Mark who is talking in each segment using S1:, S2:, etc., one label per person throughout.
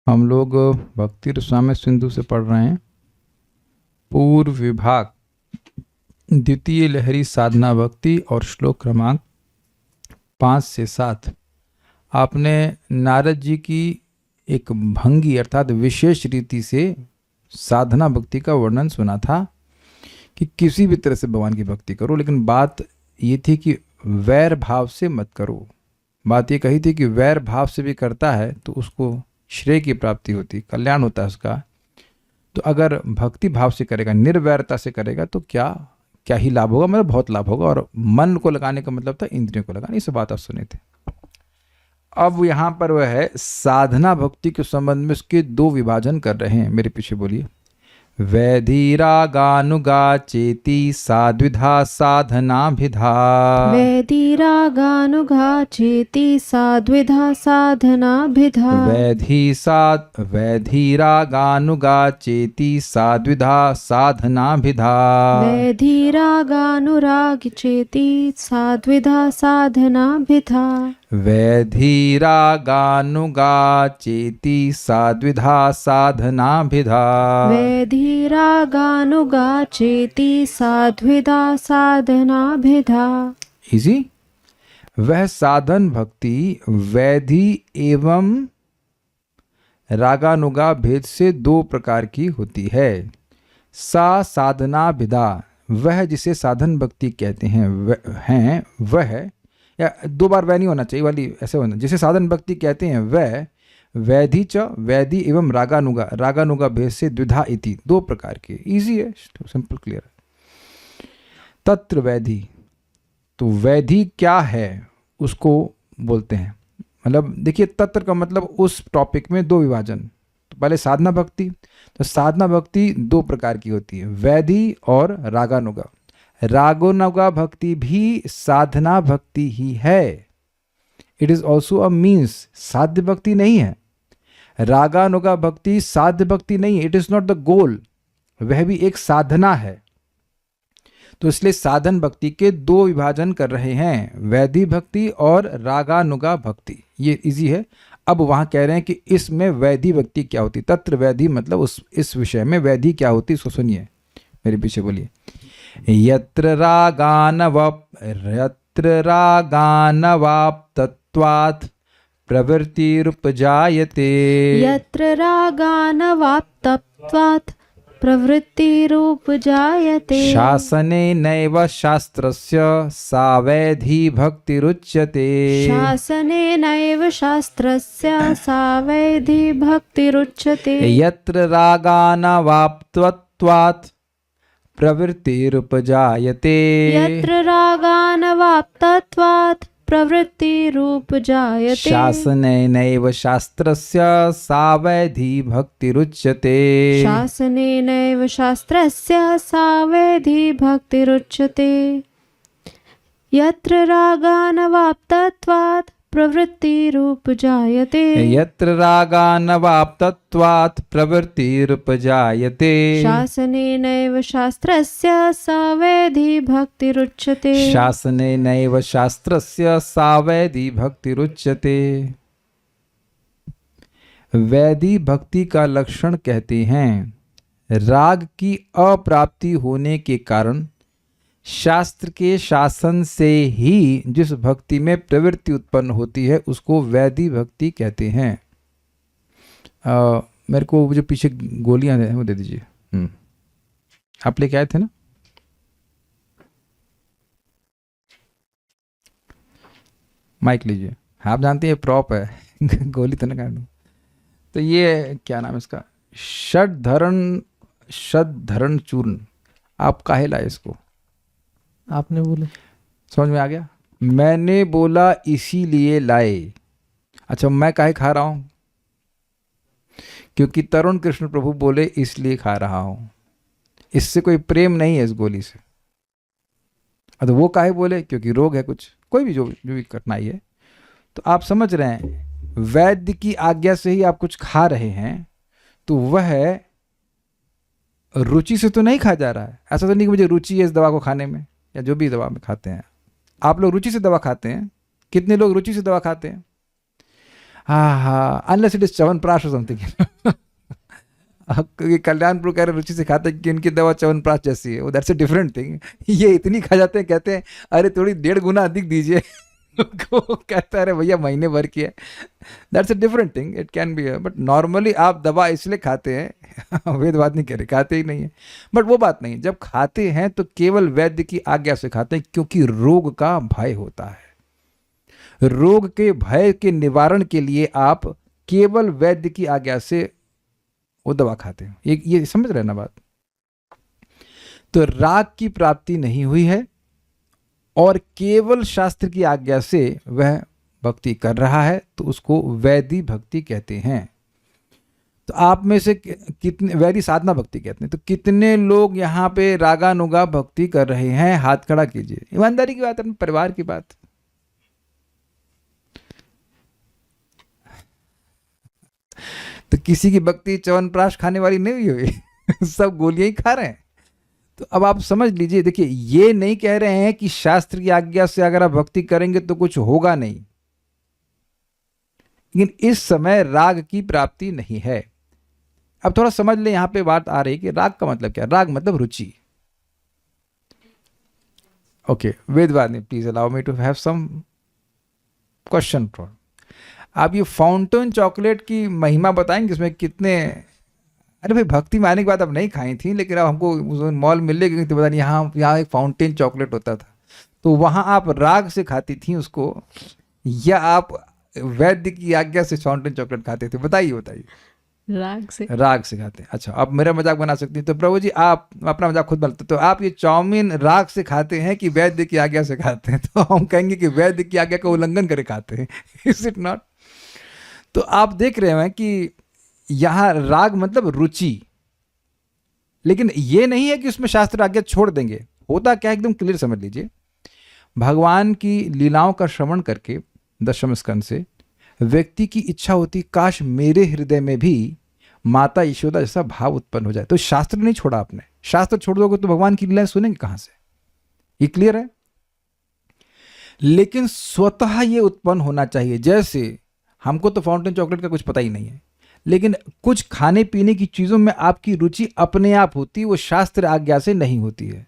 S1: हम लोग भक्ति रसायन सिंधु से पढ़ रहे हैं पूर्व विभाग द्वितीय लहरी साधना भक्ति और श्लोक क्रमांक 5 से 7। आपने नारद जी की एक भंगी अर्थात विशेष रीति से साधना भक्ति का वर्णन सुना था कि किसी भी तरह से भगवान की भक्ति करो, लेकिन बात ये थी कि वैर भाव से मत करो। बात ये कही थी कि वैर भाव से भी करता है तो उसको श्रेय की प्राप्ति होती, कल्याण होता है उसका। तो अगर भक्ति भाव से करेगा, निर्वैरता से करेगा तो क्या ही लाभ होगा, मतलब बहुत लाभ होगा। और मन को लगाने का मतलब था इंद्रियों को लगाना। इस बात आप सुने थे। अब यहाँ पर वह है साधना भक्ति के संबंध में उसके दो विभाजन कर रहे हैं। मेरे पीछे बोलिए। वैधीरागानुगा चेति साद्विधा साधनाभिधा।
S2: वैधीरागानुगा चेति साद्विधा साधनाभिधा।
S1: वैधीरागानुगा चेति साद्विधा साधनाभिधा।
S2: वैधीरागानुराग चेति साद्विधा साधनाभिधा।
S1: वैधीरागानुगा चेति साद्विधा साधनाभिधा।
S2: वैधीरागानुगा चेति साद्विधा साधनाभिधा।
S1: इजी। वह साधन भक्ति वैधि एवं रागानुगा भेद से दो प्रकार की होती है। सा साधनाभिधा, वह जिसे साधन भक्ति कहते हैं वह या दो बार वह नहीं होना चाहिए वाली, ऐसे होना जिसे साधन भक्ति कहते हैं वह वैधि च वैधि एवं रागानुगा भेद से द्विधा इति, दो प्रकार के। इजी है, सिंपल क्लियर है। तत्र वैधि, तो वैधि क्या है उसको बोलते हैं। मतलब देखिए, तत्र का मतलब उस टॉपिक में दो विभाजन। तो पहले साधना भक्ति, तो साधना भक्ति दो प्रकार की होती है, वैधि और रागानुगा। रागानुगा भक्ति भी साधना भक्ति ही है। It is also a means, साध्य भक्ति नहीं है। रागानुगा भक्ति साध्य भक्ति नहीं है, it is not the goal, वह भी एक साधना है। तो इसलिए साधन भक्ति के दो विभाजन कर रहे हैं, वैधि भक्ति और रागानुगा भक्ति। ये इजी है। अब वहां कह रहे हैं कि इसमें वैधि भक्ति क्या होती। तत्र वैधि मतलब इस विषय में वैधि क्या होती, इसको सुनिए, मेरे पीछे बोलिए। यत्र रागानवाप्तत्वात् प्रवृत्तिरुपजायते।
S2: यत्र रागानवाप्तत्वात् प्रवृत्तिरुपजायते।
S1: शासनेनैव शास्त्रस्य सा वैधि भक्तिरुच्यते।
S2: शासनेनैव शास्त्रस्य सा वैधि भक्तिरुच्यते।
S1: यत्र रागानवाप्तत्वात् प्रवृत्तिरुपजायते।
S2: यत्र रागानवाप्तत्वात् प्रवृत्तिरुपजायते।
S1: शासनेनैव शास्त्रस्य सा वैधि भक्तिरुच्यते।
S2: शासनेनैव शास्त्रस्य सा वैधि भक्तिरुच्यते। यत्र रागानवाप्तत्वात् प्रवृत्तिरुपजायते।
S1: यत्र रागानवाप्तत्वात् प्रवृत्तिरुपजायते।
S2: शासनेनैव शास्त्रस्य सा वैधि भक्तिरुच्यते।
S1: शासनेनैव शास्त्रस्य सा वैधि भक्तिरुच्यते। वैधि भक्ति का लक्षण कहते हैं राग की अप्राप्ति होने के कारण शास्त्र के शासन से ही जिस भक्ति में प्रवृत्ति उत्पन्न होती है उसको वैधि भक्ति कहते हैं। मेरे को जो पीछे गोलियां हैं वो दे दीजिए। आप लेके आए थे ना। माइक लीजिए। आप जानते हैं प्रॉप है गोली तो ना काटूं। तो ये क्या नाम है इसका, षडधरण चूर्ण। आप काहे लाए इसको,
S3: आपने बोले,
S1: समझ में आ गया। मैंने बोला इसीलिए लाए। अच्छा, मैं काहे खा रहा हूं, क्योंकि तरुण कृष्ण प्रभु बोले इसलिए खा रहा हूं। इससे कोई प्रेम नहीं है इस गोली से। तो वो काहे बोले, क्योंकि रोग है कुछ, कोई भी जो भी कठिनाई है। तो आप समझ रहे हैं, वैद्य की आज्ञा से ही आप कुछ खा रहे हैं तो वह रुचि से तो नहीं खा जा रहा है। ऐसा तो नहीं कि मुझे रुचि है इस दवा को खाने में, या जो भी दवा में खाते हैं। आप लोग रुचि से दवा खाते हैं। कितने लोग रुचि से दवा खाते हैं? हाँ, अनलेस इट इज च्यवनप्राश और समथिंग। कल्याणपुर कह रहे रुचि से खाते हैं कि उनकी दवा च्यवनप्राश जैसी है, वो दैट्स अ डिफरेंट थिंग। ये इतनी खा जाते हैं, कहते हैं अरे थोड़ी 1.5 गुना अधिक दीजिए। वो कहता है अरे भैया महीने भर की है, that's a different thing, it can be. But normally आप दवा इसलिए खाते हैं, वेदवाद नहीं कह रहे, खाते ही नहीं है, बट वो बात नहीं। जब खाते हैं तो केवल वैद्य की आज्ञा से खाते हैं, क्योंकि रोग का भय होता है। रोग के भय के निवारण के लिए आप केवल वैद्य की आज्ञा से वो दवा खाते हैं। ये समझ रहे ना बात? तो राग की प्राप्ति नहीं हुई है और केवल शास्त्र की आज्ञा से वह भक्ति कर रहा है, तो उसको वैदी भक्ति कहते हैं। तो आप में से कितने वैदी साधना भक्ति कहते हैं, तो कितने लोग यहाँ पे रागानुगा भक्ति कर रहे हैं? हाथ खड़ा कीजिए। ईमानदारी की बात, अपने परिवार की बात। तो किसी की भक्ति च्यवनप्राश खाने वाली नहीं हुई। सब गोलियां ही खा रहे हैं। तो अब आप समझ लीजिए, देखिए ये नहीं कह रहे हैं कि शास्त्र की आज्ञा से अगर आप भक्ति करेंगे तो कुछ होगा नहीं, लेकिन इस समय राग की प्राप्ति नहीं है। अब थोड़ा समझ ले, यहां पे बात आ रही है कि राग का मतलब क्या है। राग मतलब रुचि। ओके, वेदवादी please allow me to have some question for. आप ये फाउंटेन चॉकलेट की महिमा बताएंगे, इसमें कितने, अरे भाई भक्ति में आने के बाद अब नहीं खाई थी, लेकिन अब हमको मॉल मिल गई तो पता नहीं, यहाँ एक फाउंटेन चॉकलेट होता था, तो वहाँ आप राग से खाती थी उसको, या आप वैद्य की आज्ञा से फाउंटेन चॉकलेट खाते थे? बताइए। राग से खाते हैं। अच्छा, आप मेरा मजाक बना सकती हैं, तो प्रभु जी आप अपना मजाक खुद बनाते, तो आप ये चाउमीन राग से खाते हैं कि वैद्य की आज्ञा से खाते हैं? तो हम कहेंगे कि वैद्य की आज्ञा का उल्लंघन करके खाते हैं। Is it not? तो आप देख रहे हैं कि यहां राग मतलब रुचि, लेकिन ये नहीं है कि उसमें शास्त्र आज्ञा छोड़ देंगे। होता क्या है, एकदम क्लियर समझ लीजिए। भगवान की लीलाओं का श्रवण करके दशम स्कंद से व्यक्ति की इच्छा होती, काश मेरे हृदय में भी माता यशोदा जैसा भाव उत्पन्न हो जाए। तो शास्त्र नहीं छोड़ा आपने। शास्त्र छोड़ दोगे तो भगवान की लीलाएं सुनेंगे कहां से? ये क्लियर है? लेकिन स्वतः ये उत्पन्न होना चाहिए। जैसे हमको तो फाउंटेन चॉकलेट का कुछ पता ही नहीं है, लेकिन कुछ खाने पीने की चीजों में आपकी रुचि अपने आप होती है, वो शास्त्र आज्ञा से नहीं होती है।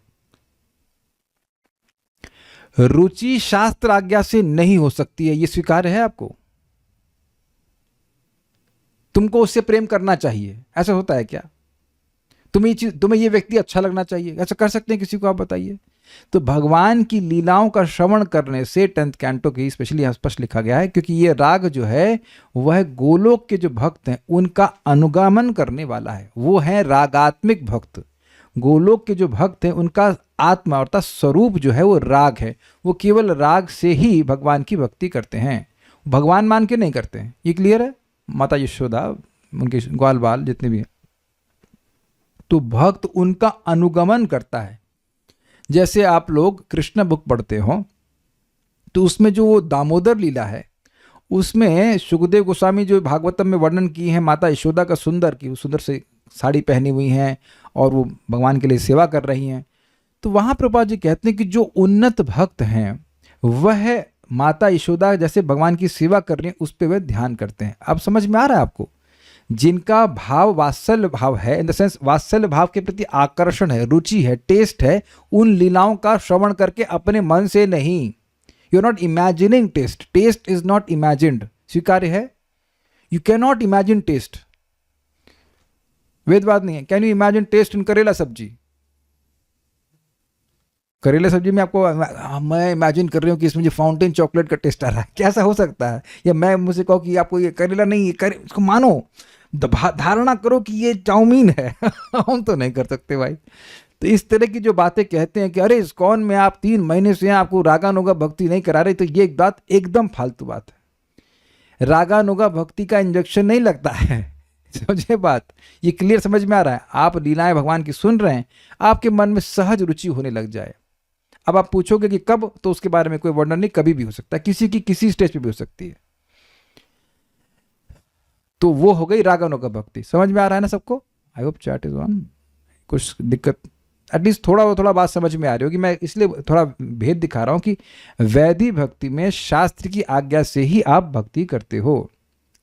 S1: रुचि शास्त्र आज्ञा से नहीं हो सकती है, ये स्वीकार्य है आपको? तुमको उससे प्रेम करना चाहिए, ऐसा होता है क्या? तुम्हें ये व्यक्ति अच्छा लगना चाहिए, ऐसा कर सकते हैं किसी को? आप बताइए। तो भगवान की लीलाओं का श्रवण करने से 10th कैंटो की स्पेशली यहाँ स्पष्ट लिखा गया है, क्योंकि ये राग जो है वह गोलोक के जो भक्त हैं उनका अनुगमन करने वाला है। वो है रागात्मिक भक्त। गोलोक के जो भक्त हैं उनका आत्मा अर्थात स्वरूप जो है वो राग है। वो केवल राग से ही भगवान की भक्ति करते हैं, भगवान मान के नहीं करते हैं। ये क्लियर है? माता यशोदा, उनके ग्वाल बाल जितने भी हैं, तो भक्त उनका अनुगमन करता है। जैसे आप लोग कृष्ण बुक पढ़ते हो तो उसमें जो वो दामोदर लीला है, उसमें सुखदेव गोस्वामी जो भागवतम में वर्णन की है माता यशोदा का सुंदर, की वो सुंदर से साड़ी पहनी हुई हैं और वो भगवान के लिए सेवा कर रही हैं, तो वहाँ प्रभुपाद जी कहते हैं कि जो उन्नत भक्त हैं वह माता यशोदा जैसे भगवान की सेवा कर रही हैं उस पर वह ध्यान करते हैं। अब समझ में आ रहा है आपको? जिनका भाव वात्सल्य भाव है, इन द सेंस वात्सल्य भाव के प्रति आकर्षण है, रुचि है, टेस्ट है, उन लीलाओं का श्रवण करके अपने मन से नहीं। You are not imagining taste, taste is not imagined. स्वीकार्य है? You can not imagine taste. वेदवाद नहीं है। Can you imagine taste in karela sabzi? करेला सब्जी में आपको मैं इमेजिन कर रही हूँ कि इसमें जो फाउंटेन चॉकलेट का टेस्ट आ रहा है, कैसा हो सकता है? या मैं मुझे कहो कि आपको ये करेला नहीं, ये इसको मानो, धारणा करो कि ये चाउमीन है। हम तो नहीं कर सकते भाई। तो इस तरह की जो बातें कहते हैं कि अरे इस्कॉन में आप 3 महीने से आपको रागानुगा भक्ति नहीं करा रहे, तो ये एक बात एकदम फालतू बात है। रागानुगा भक्ति का इंजेक्शन नहीं लगता है। समझे बात? ये क्लियर समझ में आ रहा है? आप लीलाएं भगवान की सुन रहे हैं, आपके मन में सहज रुचि होने लग जाए। अब आप पूछोगे कि कब, तो उसके बारे में कोई वर्णन नहीं, कभी भी हो सकता है, किसी की किसी स्टेज पे भी हो सकती है। तो वो हो गई रागानुगा भक्ति। समझ में आ रहा है ना सबको? I hope chat is on. कुछ दिक्कत, एटलीस्ट थोड़ा बात समझ में आ रही होगी। मैं इसलिए थोड़ा भेद दिखा रहा हूं कि वैदिक भक्ति में शास्त्र की आज्ञा से ही आप भक्ति करते हो।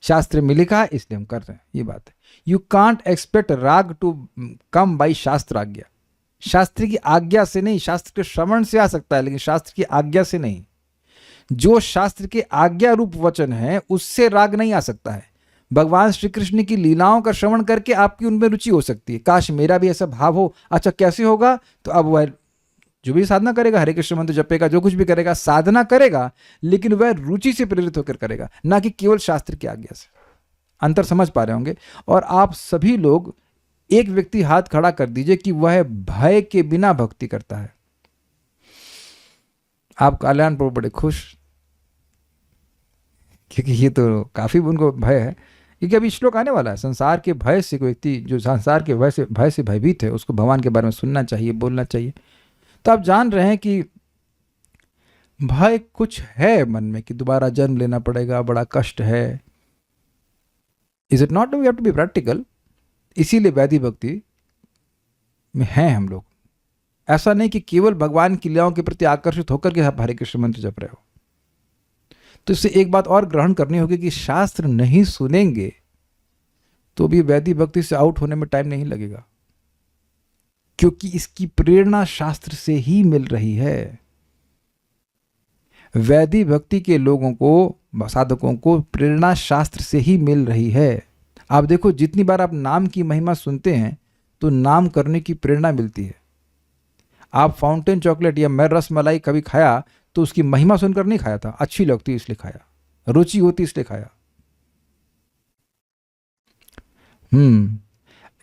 S1: शास्त्र में लिखा है इसलिए हम कर रहे हैं, ये बात है। यू कांट एक्सपेक्ट राग टू कम बाई शास्त्र आज्ञा। शास्त्र की आज्ञा से नहीं, शास्त्र के श्रवण से आ सकता है लेकिन शास्त्र की आज्ञा से नहीं। जो शास्त्र के आज्ञा रूप वचन है उससे राग नहीं आ सकता है। भगवान श्री कृष्ण की लीलाओं का श्रवण करके आपकी उनमें रुचि हो सकती है, काश मेरा भी ऐसा भाव हो। अच्छा कैसे होगा? तो अब वह जो भी साधना करेगा, हरे कृष्ण मंत्र जपेगा, जो कुछ भी करेगा, साधना करेगा, लेकिन वह रुचि से प्रेरित होकर करेगा, ना कि केवल शास्त्र की आज्ञा से। अंतर समझ पा रहे होंगे। और आप सभी लोग, एक व्यक्ति हाथ खड़ा कर दीजिए कि वह भय के बिना भक्ति करता है। आप कल्याण प्रभु बड़े खुश, क्योंकि ये तो काफी उनको भय है, क्योंकि अभी श्लोक आने वाला है। संसार के भय से कोई व्यक्ति जो संसार के भय से भयभीत है, उसको भगवान के बारे में सुनना चाहिए, बोलना चाहिए। तो आप जान रहे हैं कि भय कुछ है मन में कि दोबारा जन्म लेना पड़ेगा, बड़ा कष्ट है। Is it not? We have to be practical. इसीलिए वैदिक भक्ति में हैं हम लोग। ऐसा नहीं कि केवल भगवान की लीलाओं के प्रति आकर्षित होकर के आप हरे कृष्ण मंत्र जप रहे हो। तो इससे एक बात और ग्रहण करनी होगी कि शास्त्र नहीं सुनेंगे तो भी वैदिक भक्ति से आउट होने में टाइम नहीं लगेगा, क्योंकि इसकी प्रेरणा शास्त्र से ही मिल रही है। वैदिक भक्ति के लोगों को, साधकों को प्रेरणा शास्त्र से ही मिल रही है। आप देखो, जितनी बार आप नाम की महिमा सुनते हैं तो नाम करने की प्रेरणा मिलती है। आप फाउंटेन चॉकलेट या मैं रस मलाई कभी खाया तो उसकी महिमा सुनकर नहीं खाया था, अच्छी लगती इसलिए खाया, रुचि होती इसलिए खाया।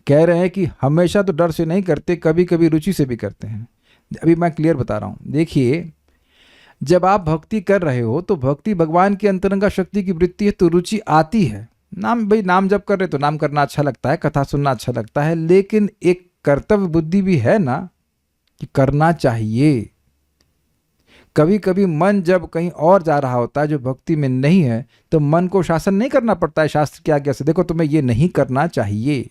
S1: कह रहे हैं कि हमेशा तो डर से नहीं करते, कभी कभी रुचि से भी करते हैं। अभी मैं क्लियर बता रहा हूं। देखिए, जब आप भक्ति कर रहे हो तो भक्ति भगवान की अंतरंगा शक्ति की वृत्ति है, तो रुचि आती है। नाम जप कर रहे तो नाम करना अच्छा लगता है, कथा सुनना अच्छा लगता है, लेकिन एक कर्तव्य बुद्धि भी है ना कि करना चाहिए। कभी कभी मन जब कहीं और जा रहा होता है जो भक्ति में नहीं है, तो मन को शासन नहीं करना पड़ता है शास्त्र की आज्ञा से, देखो तुम्हें ये नहीं करना चाहिए।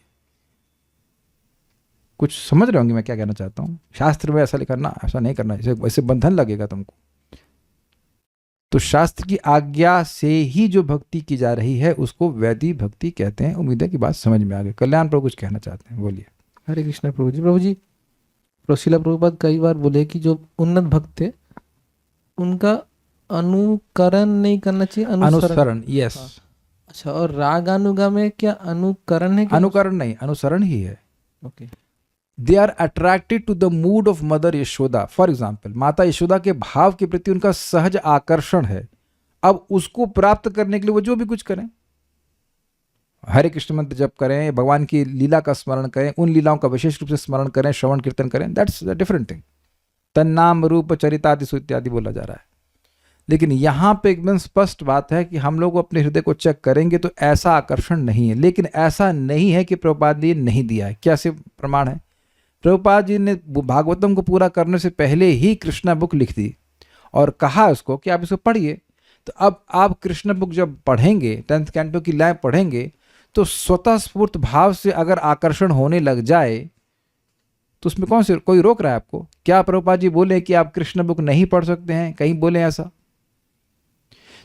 S1: कुछ समझ रहे होंगे मैं क्या कहना चाहता हूं? शास्त्र में ऐसा लिखा ना, ऐसा नहीं करना, ऐसे बंधन लगेगा तुमको। तो शास्त्र की आज्ञा से ही जो भक्ति की जा रही है उसको वैदिक भक्ति कहते हैं। उम्मीद है कि बात समझ में आ गई। कल्याण प्रभु कुछ कहना चाहते हैं, बोलिए।
S3: हरे कृष्ण प्रभु जी। प्रभु जी, श्रील प्रभुपाद कई बार बोले कि जो उन्नत भक्त थे उनका अनुकरण नहीं करना चाहिए,
S1: अनुसरण। यस।
S3: अच्छा, और राग अनुगा में क्या अनुकरण है?
S1: अनुकरण नहीं, अनुसरण ही है।
S3: Okay.
S1: They are attracted to the mood of mother Yashoda. For example, माता यशोदा के भाव के प्रति उनका सहज आकर्षण है। अब उसको प्राप्त करने के लिए वो जो भी कुछ करें, हरे कृष्ण मंत्र जप करें, भगवान की लीला का स्मरण करें, उन लीलाओं का विशेष रूप से स्मरण करें, श्रवण कीर्तन करें, दैट्स द डिफरेंट थिंग। तन्नाम रूप चरितादि इत्यादि बोला जा रहा है। लेकिन यहाँ पे एकदम स्पष्ट बात है कि हम लोग अपने हृदय को चेक करेंगे तो ऐसा आकर्षण नहीं है। लेकिन ऐसा नहीं है कि प्रभुपाद जी ने नहीं दिया है। क्या से प्रमाण है? प्रभुपाद जी ने भागवतम को पूरा करने से पहले ही कृष्णा बुक लिख दी और कहा उसको कि आप इसको पढ़िए। तो अब आप कृष्ण बुक जब पढ़ेंगे, 10th कैंटो की लाइन पढ़ेंगे, तो स्वतः स्फूर्त भाव से अगर आकर्षण होने लग जाए तो उसमें कौन से कोई रोक रहा है आपको? क्या प्रभुपाद जी बोले कि आप कृष्ण बुक नहीं पढ़ सकते हैं? कहीं बोले ऐसा?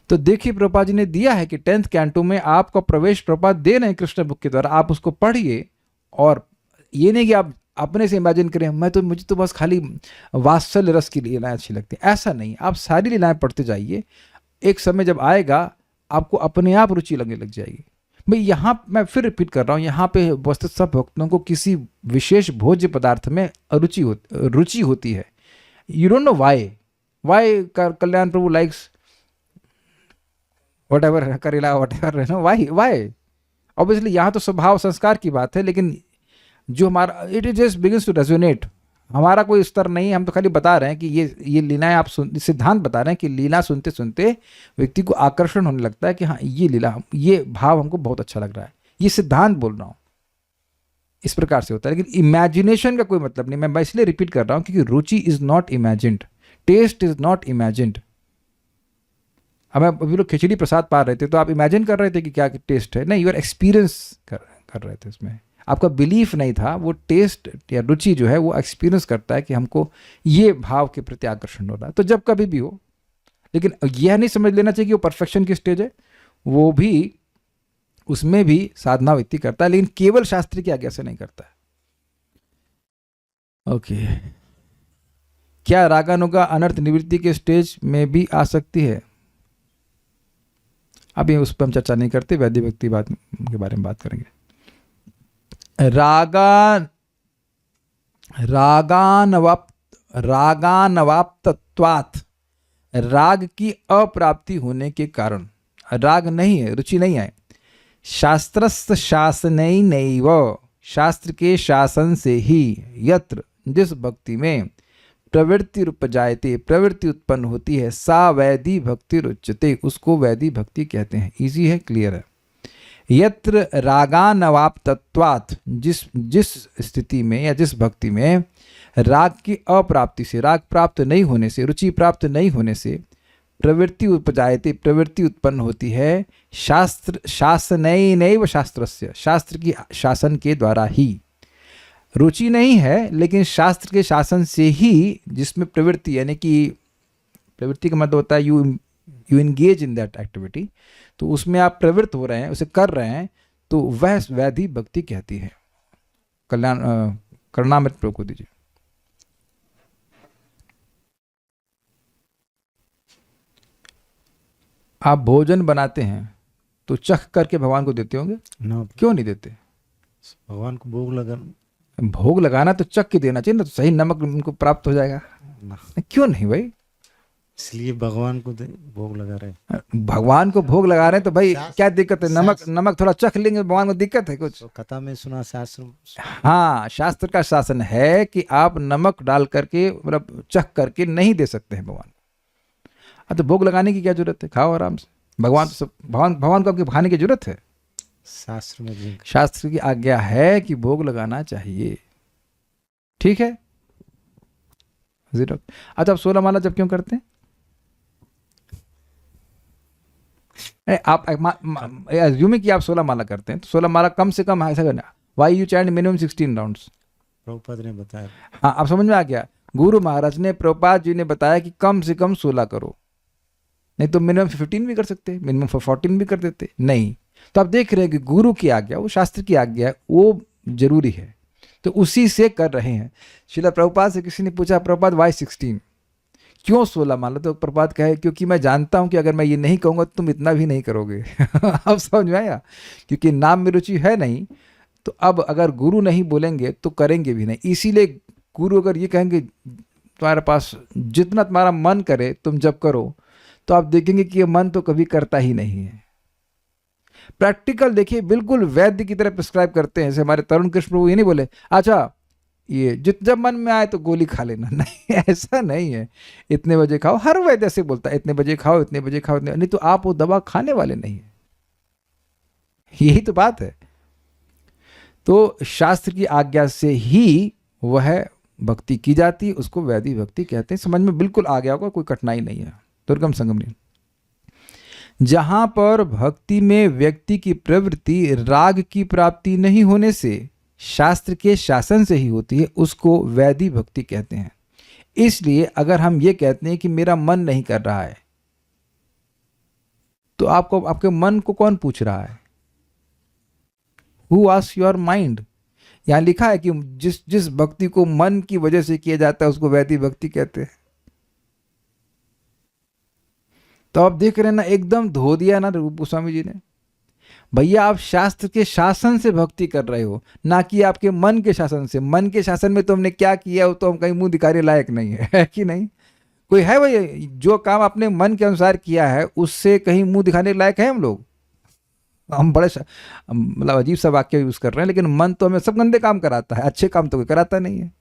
S1: तो देखिए, प्रभुपाद जी ने दिया है कि 10th कैंटो में आपका प्रवेश प्रभुपाद दे रहे हैं कृष्ण बुक के द्वारा। आप उसको पढ़िए, और ये नहीं कि आप अपने से इमेजिन करें मुझे तो बस खाली वात्सल्य रस की लीलाएं अच्छी लगती हैं। ऐसा नहीं, आप सारी लीलाएं पढ़ते जाइए। एक समय जब आएगा आपको अपने आप रुचि लगने लग जाएगी। भाई यहाँ मैं फिर रिपीट कर रहा हूँ, यहाँ पे वस्तुतः सब भक्तों को किसी विशेष भोज्य पदार्थ में रुचि होती है। You don't know why Kalyan Prabhu likes whatever करेला whatever, नो वाई ऑब्वियसली यहाँ तो स्वभाव संस्कार की बात है, लेकिन जो हमारा it is just begins to resonate. हमारा कोई स्तर नहीं, हम तो खाली बता रहे हैं कि ये लीलाएं आप सिद्धांत बता रहे हैं कि लीला सुनते सुनते व्यक्ति को आकर्षण होने लगता है कि हाँ ये लीला, ये भाव हमको बहुत अच्छा लग रहा है। ये सिद्धांत बोल रहा हूँ, इस प्रकार से होता है। लेकिन इमेजिनेशन का कोई मतलब नहीं। मैं इसलिए रिपीट कर रहा हूँ क्योंकि रुचि is not imagined, taste is not imagined. अब अभी लोग खिचड़ी प्रसाद पा रहे थे तो आप इमेजिन कर रहे थे कि क्या टेस्ट है? नहीं, यू आर एक्सपीरियंस कर रहे थे। उसमें आपका बिलीफ नहीं था। वो टेस्ट या रुचि जो है वो एक्सपीरियंस करता है कि हमको ये भाव के प्रति आकर्षण हो रहा है। तो जब कभी भी हो, लेकिन यह नहीं समझ लेना चाहिए कि वो परफेक्शन की स्टेज है। वो भी उसमें भी साधना व्यक्ति करता है, लेकिन केवल शास्त्र की आज्ञा से नहीं करता है। ओके, क्या रागानुगा अनर्थ निवृत्ति के स्टेज में भी आ सकती है? अभी उस पर हम चर्चा नहीं करते, वैदिक भक्ति बात के बारे में बात करेंगे। रागानवाप्तत्वात्, राग की अप्राप्ति होने के कारण, राग नहीं है, रुचि नहीं है। शास्त्रस्थ शासनैनैव, शास्त्र के शासन से ही, यत्र जिस भक्ति में प्रवृत्ति उपजायते, प्रवृत्ति उत्पन्न होती है, सा वैधि भक्ति रुच्यते, उसको वैधि भक्ति कहते हैं। इजी है, क्लियर है। यत्र रागानवाप्तत्वात्, जिस स्थिति में या जिस भक्ति में राग की अप्राप्ति से, राग प्राप्त नहीं होने से, रुचि प्राप्त नहीं होने से प्रवृत्ति उपजायते, प्रवृत्ति उत्पन्न होती है, शास्त्र शासनैनैव शास्त्रस्य, शास्त्र की शासन के द्वारा ही। रुचि नहीं है, लेकिन शास्त्र के शासन से ही, जिसमें प्रवृत्ति, यानी कि प्रवृत्ति का मतलब होता है you engage in that activity, तो उसमें आप प्रवृत्त हो रहे हैं, उसे कर रहे हैं, तो वह वैधि भक्ति कहती है। कल्याण करणामृत प्रयोग को दीजिए। आप भोजन बनाते हैं तो चख करके भगवान को देते होंगे
S4: ना,
S1: क्यों नहीं देते?
S4: भगवान को भोग लगा,
S1: भोग लगाना तो चख के देना चाहिए ना, तो सही नमक उनको प्राप्त हो जाएगा। क्यों नहीं भाई?
S4: इसलिए भगवान को भोग लगा रहे।
S1: भगवान को भोग लगा रहे हैं तो भाई क्या दिक्कत है? नमक
S4: शास्त्र-
S1: नमक थोड़ा चख लेंगे, भगवान को दिक्कत है कुछ?
S4: तो कथा में सुना, शास्त्र
S1: हाँ, शास्त्र का शासन है कि आप नमक डाल करके, मतलब चख करके नहीं दे सकते हैं भगवान। तो भोग लगाने की क्या जरूरत है? खाओ आराम से। भगवान तो सब, भगवान को आपके खाने की जरूरत है?
S4: शास्त्र में जिनका
S1: शास्त्र की आज्ञा है कि भोग लगाना चाहिए। ठीक है, जीरो। अच्छा, आप 16 माला जब क्यों करते हैं? आप अज्यूमिंग कि आप 16 माला करते हैं, तो 16 माला कम से कम ऐसा करना, why you chant minimum 16 rounds.
S4: Prabhupada ने बताया।
S1: हाँ, आप समझ में आ गया? गुरु महाराज ने, प्रभुपाद जी ने बताया कि कम से कम 16 करो, नहीं तो मिनिमम 15 भी कर सकते, मिनिमम 14 भी कर देते। नहीं, तो आप देख रहे हैं कि गुरु की आज्ञा, वो शास्त्र की आज्ञा है, वो जरूरी है, तो उसी से कर रहे हैं। श्रील प्रभुपाद से किसी ने पूछा, प्रभुपाद वाई 16, क्यों 16 माला? तो प्रभुपाद कहे, क्योंकि मैं जानता हूं कि अगर मैं ये नहीं कहूंगा तो तुम इतना भी नहीं करोगे। अब समझ में आया? क्योंकि नाम में रुचि है नहीं, तो अब अगर गुरु नहीं बोलेंगे तो करेंगे भी नहीं। इसीलिए गुरु अगर ये कहेंगे तुम्हारे पास जितना तुम्हारा मन करे तुम जब करो, तो आप देखेंगे कि ये मन तो कभी करता ही नहीं है। प्रैक्टिकल देखिए, बिल्कुल वैद्य की तरह प्रिस्क्राइब करते हैं। जैसे हमारे तरुण कृष्ण प्रभु ये नहीं बोले, अच्छा ये जब मन में आए तो गोली खा लेना, नहीं, ऐसा नहीं है। इतने बजे खाओ, हर वैद्य ऐसे बोलता है, इतने बजे खाओ, इतने बजे खाओ, नहीं तो आप वो दवा खाने वाले नहीं है। यही तो बात है। तो शास्त्र की आज्ञा से ही वह भक्ति की जाती है, उसको वैदिक भक्ति कहते हैं। समझ में बिल्कुल आ गया होगा, कोई कठिनाई नहीं है। दुर्गम संगम नहीं। जहां पर भक्ति में व्यक्ति की प्रवृत्ति राग की प्राप्ति नहीं होने से शास्त्र के शासन से ही होती है, उसको वैदिक भक्ति कहते हैं। इसलिए अगर हम ये कहते हैं कि मेरा मन नहीं कर रहा है, तो आपको, आपके मन को कौन पूछ रहा है? Who asks your mind? यहां लिखा है कि जिस भक्ति को मन की वजह से किया जाता है उसको वैदिक भक्ति कहते हैं। तो आप देख रहे हैं ना, एकदम धो दिया ना रूप गोस्वामी जी ने। भैया आप शास्त्र के शासन से भक्ति कर रहे हो, ना कि आपके मन के शासन से। मन के शासन में तो हमने क्या किया वो तो हम कहीं मुंह दिखाने लायक नहीं है कि नहीं? कोई है भाई जो काम अपने मन के अनुसार किया है उससे कहीं मुंह दिखाने लायक है हम लोग? हम बड़े मतलब अजीब सा वाक्य यूज कर रहे हैं, लेकिन मन तो हमें सब गंदे काम कराता है, अच्छे काम तो कोई कराता नहीं है।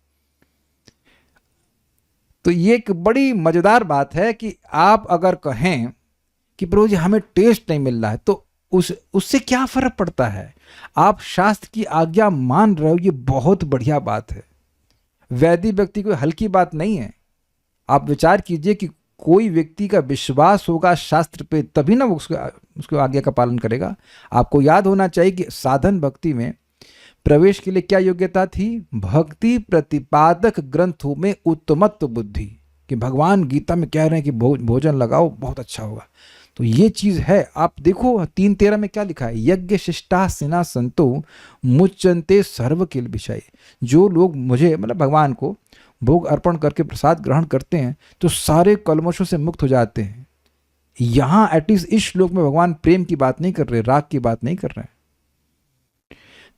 S1: तो ये एक बड़ी मजेदार बात है कि आप अगर कहें कि प्रभु जी हमें टेस्ट नहीं मिल रहा है, तो उससे क्या फर्क पड़ता है? आप शास्त्र की आज्ञा मान रहे हो, ये बहुत बढ़िया बात है। वैदिक व्यक्ति कोई हल्की बात नहीं है। आप विचार कीजिए कि कोई व्यक्ति का विश्वास होगा शास्त्र पे, तभी ना वो उसको आज्ञा का पालन करेगा। आपको याद होना चाहिए कि साधन भक्ति में प्रवेश के लिए क्या योग्यता थी? भक्ति प्रतिपादक ग्रंथों में उत्तमत्व बुद्धि, कि भगवान गीता में कह रहे हैं कि भोजन लगाओ बहुत अच्छा होगा, तो ये चीज है। आप देखो 3:13 में क्या लिखा है, यज्ञ शिष्टा सिना संतो मुच्यन्ते सर्व किल विषय। जो लोग मुझे मतलब भगवान को भोग अर्पण करके प्रसाद ग्रहण करते हैं तो सारे कलमशों से मुक्त हो जाते हैं। यहां एटलीस्ट इस श्लोक में भगवान प्रेम की बात नहीं कर रहे, राग की बात नहीं कर रहे हैं।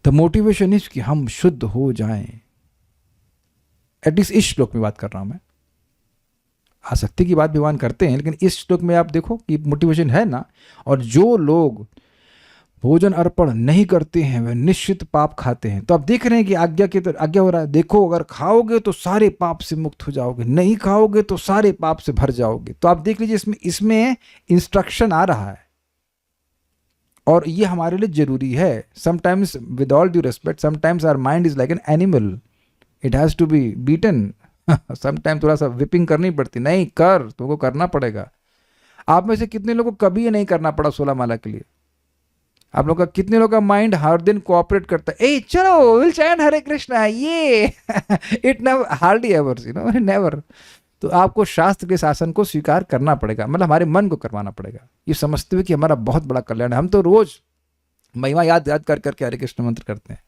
S1: द मोटिवेशन इज कि हम शुद्ध हो जाएं। एटलीस्ट इस श्लोक में बात कर रहा हूं मैं। आसक्ति की बात भगवान करते हैं, लेकिन इस श्लोक में आप देखो कि मोटिवेशन है ना। और जो लोग भोजन अर्पण नहीं करते हैं वे निश्चित पाप खाते हैं। तो आप देख रहे हैं कि आज्ञा की तरह आज्ञा हो रहा है, देखो अगर खाओगे तो सारे पाप से मुक्त हो जाओगे, नहीं खाओगे तो सारे पाप से भर जाओगे। तो आप देख लीजिए इसमें इंस्ट्रक्शन आ रहा है और ये हमारे लिए जरूरी है। Sometimes with all due respect, sometimes our mind is like an animal, it has to be beaten. Sometime थोड़ा सा विपिंग करनी पड़ती, नहीं कर, तुमको करना पड़ेगा। आप में से कितने लोगों को कभी ये नहीं करना पड़ा 16 माला के लिए? आप लोग का कितने लोगों का माइंड हर दिन कोऑपरेट करता है, ए चलो विल चैंट हरे कृष्णा ये it never hardly ever, you know, never. तो आपको शास्त्र के शासन को स्वीकार करना पड़ेगा, मतलब हमारे मन को करवाना पड़ेगा, ये समझते हुए कि हमारा बहुत बड़ा कल्याण है। हम तो रोज महिमा याद याद कर करके हरे कृष्ण मंत्र करते हैं।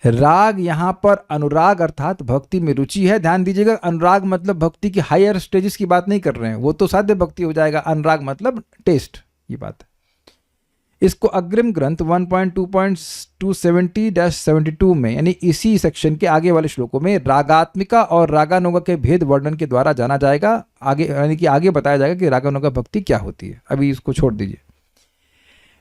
S1: राग यहां पर अनुराग अर्थात भक्ति में रुचि है। ध्यान दीजिएगा, अनुराग मतलब भक्ति की हायर स्टेजेस की बात नहीं कर रहे हैं, वो तो साध्य भक्ति हो जाएगा। अनुराग मतलब टेस्ट, ये बात है। इसको अग्रिम ग्रंथ 1.2.270-72 में यानी इसी सेक्शन के आगे वाले श्लोकों में रागात्मिका और रागानुगा के भेद वर्णन के द्वारा जाना जाएगा। आगे यानी कि आगे बताया जाएगा कि रागानुगा भक्ति क्या होती है। अभी इसको छोड़ दीजिए।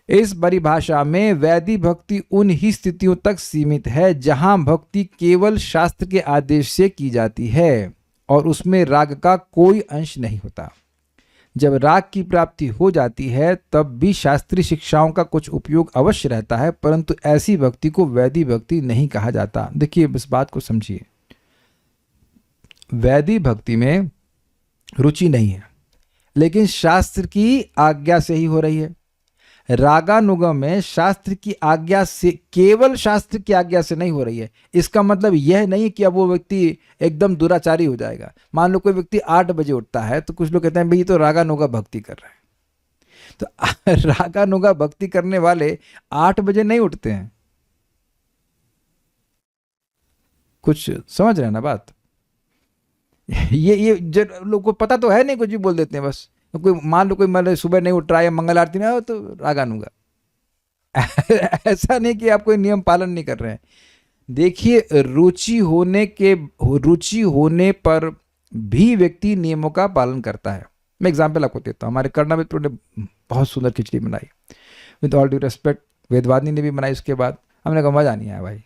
S1: इस परिभाषा में वैदी भक्ति उन ही स्थितियों तक सीमित है जहां भक्ति केवल शास्त्र के आदेश से की जाती है और उसमें राग का कोई अंश नहीं होता। जब राग की प्राप्ति हो जाती है तब भी शास्त्रीय शिक्षाओं का कुछ उपयोग अवश्य रहता है, परंतु ऐसी भक्ति को वैदी भक्ति नहीं कहा जाता। देखिए इस बात को समझिए, वैदी भक्ति में रुचि नहीं है लेकिन शास्त्र की आज्ञा से ही हो रही है। रागानुगम में शास्त्र की आज्ञा से, केवल शास्त्र की आज्ञा से नहीं हो रही है। इसका मतलब यह नहीं कि अब वो व्यक्ति एकदम दुराचारी हो जाएगा। मान लो कोई व्यक्ति 8 बजे उठता है तो कुछ लोग कहते हैं भाई तो रागानुगा भक्ति कर रहे हैं। तो रागानुगा भक्ति करने वाले 8 बजे नहीं उठते हैं। कुछ समझ रहे हैं ना बात? ये लोग को पता तो है नहीं, कुछ भी बोल देते हैं बस। तो कोई मान लो कोई मतलब सुबह नहीं उठ रहा है, मंगल आरती में तो रागानुगा। ऐसा नहीं कि आप कोई नियम पालन नहीं कर रहे हैं। देखिए रुचि होने पर भी व्यक्ति नियमों का पालन करता है। मैं एग्जाम्पल आपको देता हूँ। हमारे कर्णा मित्रों ने बहुत सुंदर खिचड़ी बनाई, विद ऑल ड्यू रिस्पेक्ट वेदवादिनी ने भी बनाई। उसके बाद हमने कहा मजा नहीं आया भाई।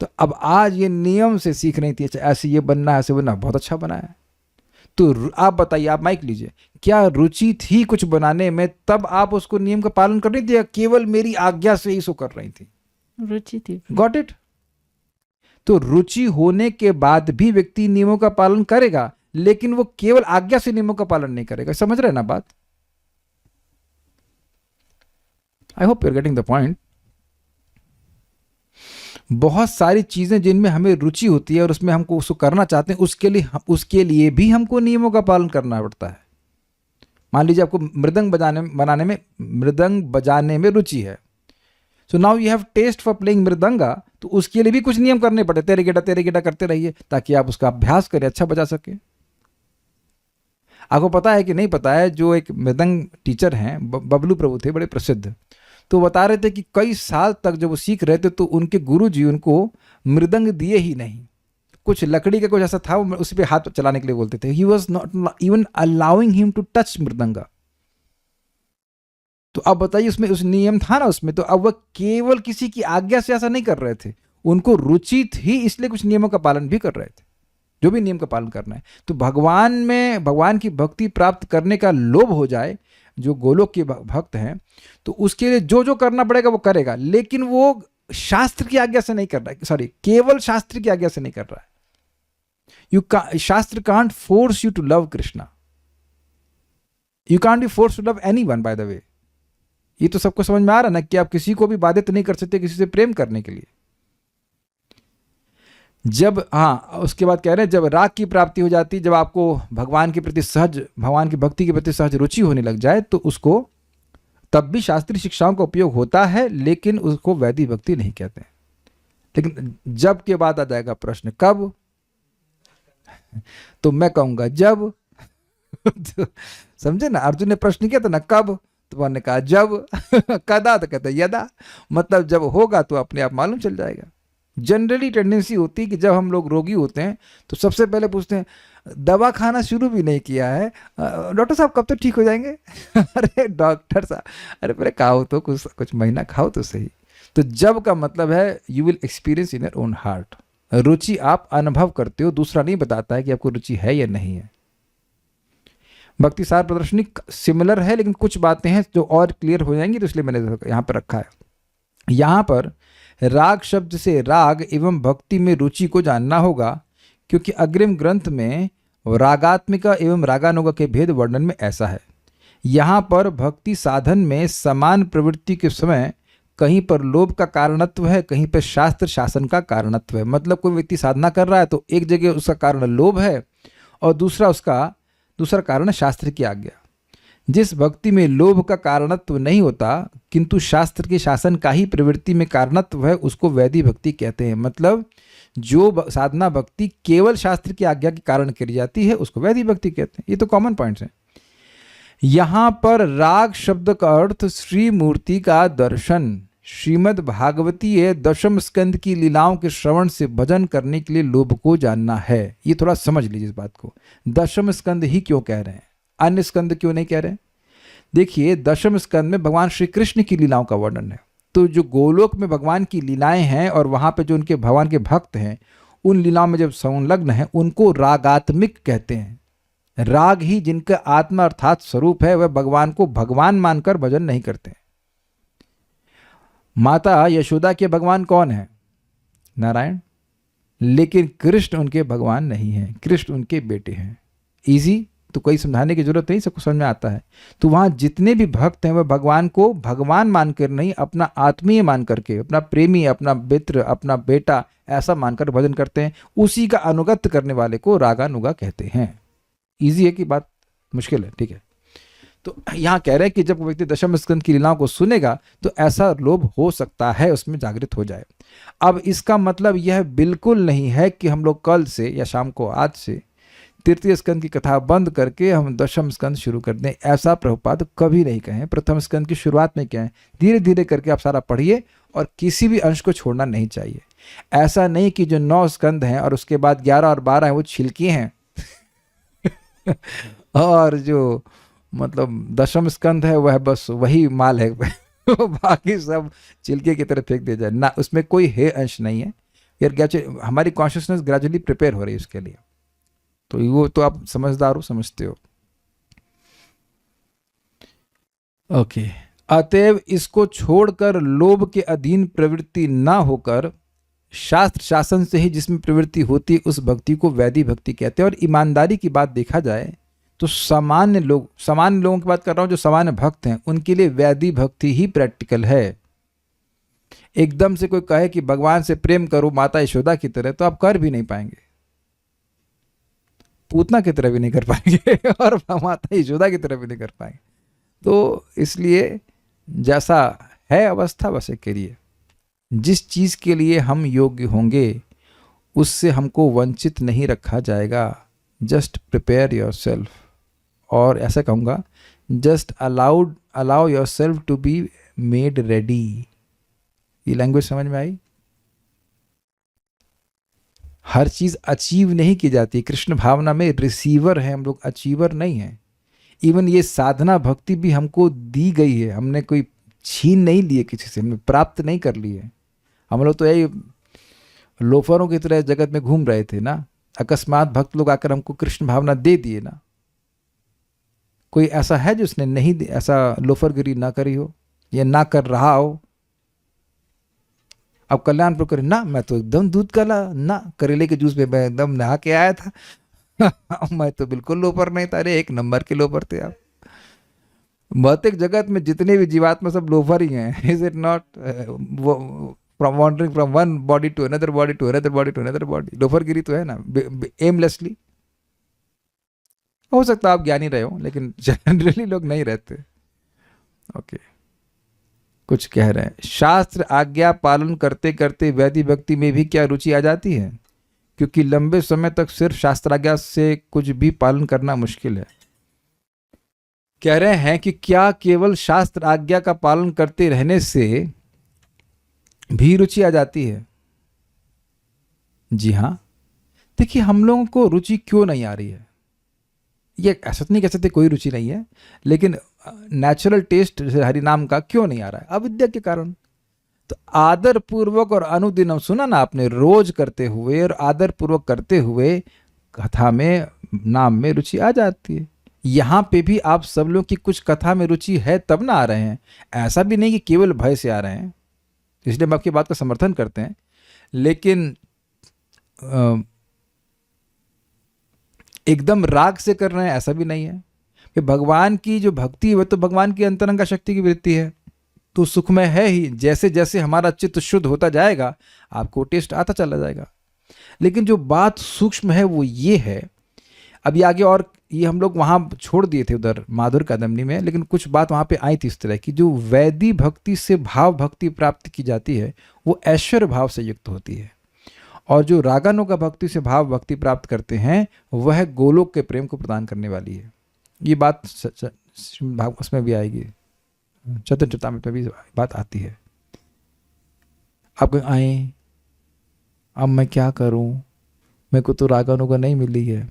S1: तो अब आज ये नियम से सीख रही थी, अच्छा ऐसे ये बनना है, ऐसे बनना, बहुत अच्छा बनाया। तो आप बताइए, आप माइक लीजिए, क्या रुचि थी कुछ बनाने में तब आप उसको नियम का पालन कर रही थी या केवल मेरी आज्ञा से ही सो कर रही थी?
S2: रुचि थी।
S1: Got it? तो रुचि होने के बाद भी व्यक्ति नियमों का पालन करेगा लेकिन वो केवल आज्ञा से नियमों का पालन नहीं करेगा। समझ रहे हैं ना बात? I hope you are getting the point. बहुत सारी चीजें जिनमें हमें रुचि होती है और उसमें हमको उसको करना चाहते हैं, उसके लिए भी हमको नियमों का पालन करना पड़ता है। मान लीजिए आपको मृदंग बजाने में रुचि है, so now you have taste for playing mridanga, तो उसके लिए भी कुछ नियम करने पड़े। तेरे गेटा करते रहिए ताकि आप उसका अभ्यास करें, अच्छा बजा सके। आपको पता है कि नहीं पता है, जो एक मृदंग टीचर हैं बबलू प्रभु थे, बड़े प्रसिद्ध, तो बता रहे थे कि कई साल तक जब वो सीख रहे थे तो उनके गुरुजी उनको मृदंग दिए ही नहीं। कुछ लकड़ी का कुछ ऐसा था, वो उसी पे हाथ चलाने के लिए बोलते थे। He was not even allowing him to touch mridanga. तो अब बताइए उसमें उस नियम था ना उसमें, तो अब वह केवल किसी की आज्ञा से ऐसा नहीं कर रहे थे, उनको रुचि थी इसलिए कुछ नियमों का पालन भी कर रहे थे, जो भी नियम का पालन करना है। तो भगवान की भक्ति प्राप्त करने का लोभ हो जाए, जो गोलोक के भक्त हैं, तो उसके लिए जो जो करना पड़ेगा वो करेगा, लेकिन वो शास्त्र की आज्ञा से नहीं कर रहा है, सॉरी केवल शास्त्र की आज्ञा से नहीं कर रहा है। Shastra can't force you to love Krishna, you can't be force to love anyone. By the way, ये तो सबको समझ में आ रहा ना कि आप किसी को भी बाधित नहीं कर सकते किसी से प्रेम करने के लिए। जब, हाँ उसके बाद कह रहे हैं जब राग की प्राप्ति हो जाती, जब आपको भगवान के प्रति सहज, भगवान की भक्ति के प्रति सहज रुचि होने लग जाए, तो उसको तब भी शास्त्रीय शिक्षाओं का उपयोग होता है, लेकिन उसको वैदिक भक्ति नहीं कहते हैं। लेकिन जब के बाद आ जाएगा प्रश्न, कब? तो मैं कहूंगा जब। तो समझे ना, अर्जुन ने प्रश्न किया था ना कब, तो उन्होंने कहा जब। कदा, तो कहते यदा, मतलब जब होगा तो अपने आप मालूम चल जाएगा। जनरली टेंडेंसी होती है कि जब हम लोग रोगी होते हैं तो सबसे पहले पूछते हैं, दवा खाना शुरू भी नहीं किया है, डॉक्टर साहब कब तक ठीक हो जाएंगे? अरे डॉक्टर साहब, अरे पहले खाओ तो, कुछ महीना खाओ तो सही। तो जब का मतलब है you will experience in your own heart, रुचि आप अनुभव करते हो, दूसरा नहीं बताता है कि आपको रुचि है या नहीं है। भक्ति सार प्रदर्शनी सिमिलर है, लेकिन कुछ बातें हैं जो और क्लियर हो जाएंगी, तो इसलिए मैंने यहाँ पर रखा है। यहाँ पर राग शब्द से राग एवं भक्ति में रुचि को जानना होगा, क्योंकि अग्रिम ग्रंथ में रागात्मिका एवं रागानुगा के भेद वर्णन में ऐसा है। यहाँ पर भक्ति साधन में समान प्रवृत्ति के समय कहीं पर लोभ का कारणत्व है, कहीं पर शास्त्र शासन का कारणत्व है। मतलब कोई व्यक्ति साधना कर रहा है तो एक जगह उसका कारण लोभ है और दूसरा कारण शास्त्र की आज्ञा। जिस भक्ति में लोभ का कारणत्व नहीं होता किंतु शास्त्र के शासन का ही प्रवृत्ति में कारणत्व है, उसको वैदिक भक्ति कहते हैं। मतलब जो साधना भक्ति केवल शास्त्र की आज्ञा के कारण करी जाती है उसको वैदिक भक्ति कहते हैं। ये तो कॉमन पॉइंट्स हैं। यहाँ पर राग शब्द का अर्थ श्री मूर्ति का दर्शन, श्रीमद् भागवती दशम स्कंद की लीलाओं के श्रवण से भजन करने के लिए लोभ को जानना है। ये थोड़ा समझ लीजिए इस बात को। दशम स्कंद ही क्यों कह रहे हैं, अन्य स्कंद क्यों नहीं कह रहे हैं? देखिए, दशम स्कंद में भगवान श्री कृष्ण की लीलाओं का वर्णन है। तो जो गोलोक में भगवान की लीलाएं हैं और वहां पे जो उनके भगवान के भक्त हैं, उन लीलाओं में जब संलग्न है उनको रागात्मिक कहते हैं। राग ही जिनका आत्मा अर्थात स्वरूप है, वह भगवान को भगवान मानकर भजन नहीं करते। माता यशोदा के भगवान कौन है? नारायण। लेकिन कृष्ण उनके भगवान नहीं है, कृष्ण उनके बेटे हैं। इजी, तो कोई समझाने की जरूरत नहीं, सबको समझ में आता है। तो वहां जितने भी भक्त हैं वह भगवान को भगवान मानकर नहीं, अपना आत्मीय मान करके, अपना प्रेमी, अपना मित्र, अपना बेटा ऐसा मानकर भजन करते हैं। उसी का अनुगत्य करने वाले को रागानुगा कहते हैं। इजी है कि बात मुश्किल है? ठीक है। तो यहाँ कह रहे हैं कि जब व्यक्ति दशम स्कंद की लीलाओं को सुनेगा तो ऐसा लोभ हो सकता है, उसमें जागृत हो जाए। अब इसका मतलब यह बिल्कुल नहीं है कि हम लोग कल से या शाम को आज से तृतीय स्कंद की कथा बंद करके हम दशम स्कंद शुरू कर दें। ऐसा प्रभुपाद कभी नहीं कहें। प्रथम स्कंद की शुरुआत में क्या है, धीरे धीरे करके आप सारा पढ़िए और किसी भी अंश को छोड़ना नहीं चाहिए। ऐसा नहीं कि जो 9 स्कंद हैं और उसके बाद 11 और 12 हैं वो छिलकी हैं और जो मतलब दशम स्कंद है वह बस वही माल है बाकी सब छिलके की तरह फेंक दिया जाए ना, उसमें कोई है अंश नहीं है। यार हमारी कॉन्शियसनेस ग्रेजुअली प्रिपेयर हो रही है उसके लिए। तो वो तो आप समझदार हो, समझते हो। ओके, अतएव इसको छोड़कर लोभ के अधीन प्रवृत्ति ना होकर शास्त्र शासन से ही जिसमें प्रवृत्ति होती उस भक्ति को वैदिक भक्ति कहते हैं। और ईमानदारी की बात देखा जाए तो सामान्य लोगों की बात कर रहा हूं, जो सामान्य भक्त हैं उनके लिए वैदिक भक्ति ही प्रैक्टिकल है। एकदम से कोई कहे कि भगवान से प्रेम करो माता यशोदा की तरह, तो आप कर भी नहीं पाएंगे, पूतना की तरह भी नहीं कर पाएंगे और माता यशोदा की तरह भी नहीं कर पाएंगे। तो इसलिए जैसा है अवस्था वैसे करिए। जिस चीज के लिए हम योग्य होंगे उससे हमको वंचित नहीं रखा जाएगा। जस्ट प्रिपेयर योर सेल्फ, और ऐसा कहूँगा just allow your self to be made ready. ये लैंग्वेज समझ में आई? हर चीज अचीव नहीं की जाती। कृष्ण भावना में रिसीवर है हम लोग, अचीवर नहीं है। इवन ये साधना भक्ति भी हमको दी गई है, हमने कोई छीन नहीं लिए किसी से, हमने प्राप्त नहीं कर ली है। हम लोग तो यही लोफरों की तरह जगत में घूम रहे थे ना, अकस्मात भक्त लोग आकर हमको कृष्ण भावना दे दिए ना। कोई ऐसा है जिसने नहीं ऐसा लोफरगिरी ना करी हो या ना कर रहा हो? अब कल्याणपुर करे ना, मैं तो एकदम दूध काला ना, करेले के जूस में मैं एकदम नहा के आया था मैं तो बिल्कुल लोफर नहीं था। अरे 1 नंबर के लोफर थे आप। भौतिक जगत में जितने भी जीवात्मा सब लोफर ही हैं। Is it not? वो from wandering from one body to another body to another body to another body, लोफरगिरी तो है ना, एमलेसली। हो सकता है आप ज्ञानी रहे हो, लेकिन जनरली लोग नहीं रहते। ओके, कुछ कह रहे हैं, शास्त्र आज्ञा पालन करते करते वैधि भक्ति में भी क्या रुचि आ जाती है? क्योंकि लंबे समय तक सिर्फ शास्त्राज्ञा से कुछ भी पालन करना मुश्किल है। कह रहे हैं कि क्या केवल शास्त्र आज्ञा का पालन करते रहने से भी रुचि आ जाती है? जी हाँ। देखिए, हम लोगों को रुचि क्यों नहीं आ रही है, ये ऐसा नहीं कह सकते कोई रुचि नहीं है, लेकिन नेचुरल टेस्ट हरि नाम का क्यों नहीं आ रहा है? अविद्या के कारण। तो आदर पूर्वक और अनुदिनम, सुना ना आपने, रोज करते हुए और आदर पूर्वक करते हुए कथा में नाम में रुचि आ जाती है। यहाँ पे भी आप सब लोग की कुछ कथा में रुचि है तब ना आ रहे हैं, ऐसा भी नहीं कि केवल भय से आ रहे हैं, इसलिए हम आपकी बात का समर्थन करते हैं। लेकिन एकदम राग से कर रहे हैं ऐसा भी नहीं है। कि भगवान की जो भक्ति है वह तो भगवान की अंतरंगा शक्ति की वृत्ति है, तो सुखमय है ही। जैसे जैसे हमारा चित्त शुद्ध होता जाएगा आपको टेस्ट आता चला जाएगा। लेकिन जो बात सूक्ष्म है वो ये है, अभी आगे और ये हम लोग वहाँ छोड़ दिए थे उधर माधुर कादम्बनी में, लेकिन कुछ बात वहाँ पे आई थी इस तरह की, जो वैदी भक्ति से भाव भक्ति प्राप्त की जाती है वो ऐश्वर्य भाव से युक्त होती है, और जो रागानुगा भक्ति से भाव भक्ति प्राप्त करते हैं वह गोलोक के प्रेम को प्रदान करने वाली है। ये बात उसमें भी आएगी, चतुर्थ चेतामृत में भी बात आती है। आप आए, अब मैं क्या करूं, मेरे को तो रागानुगा नहीं मिली है।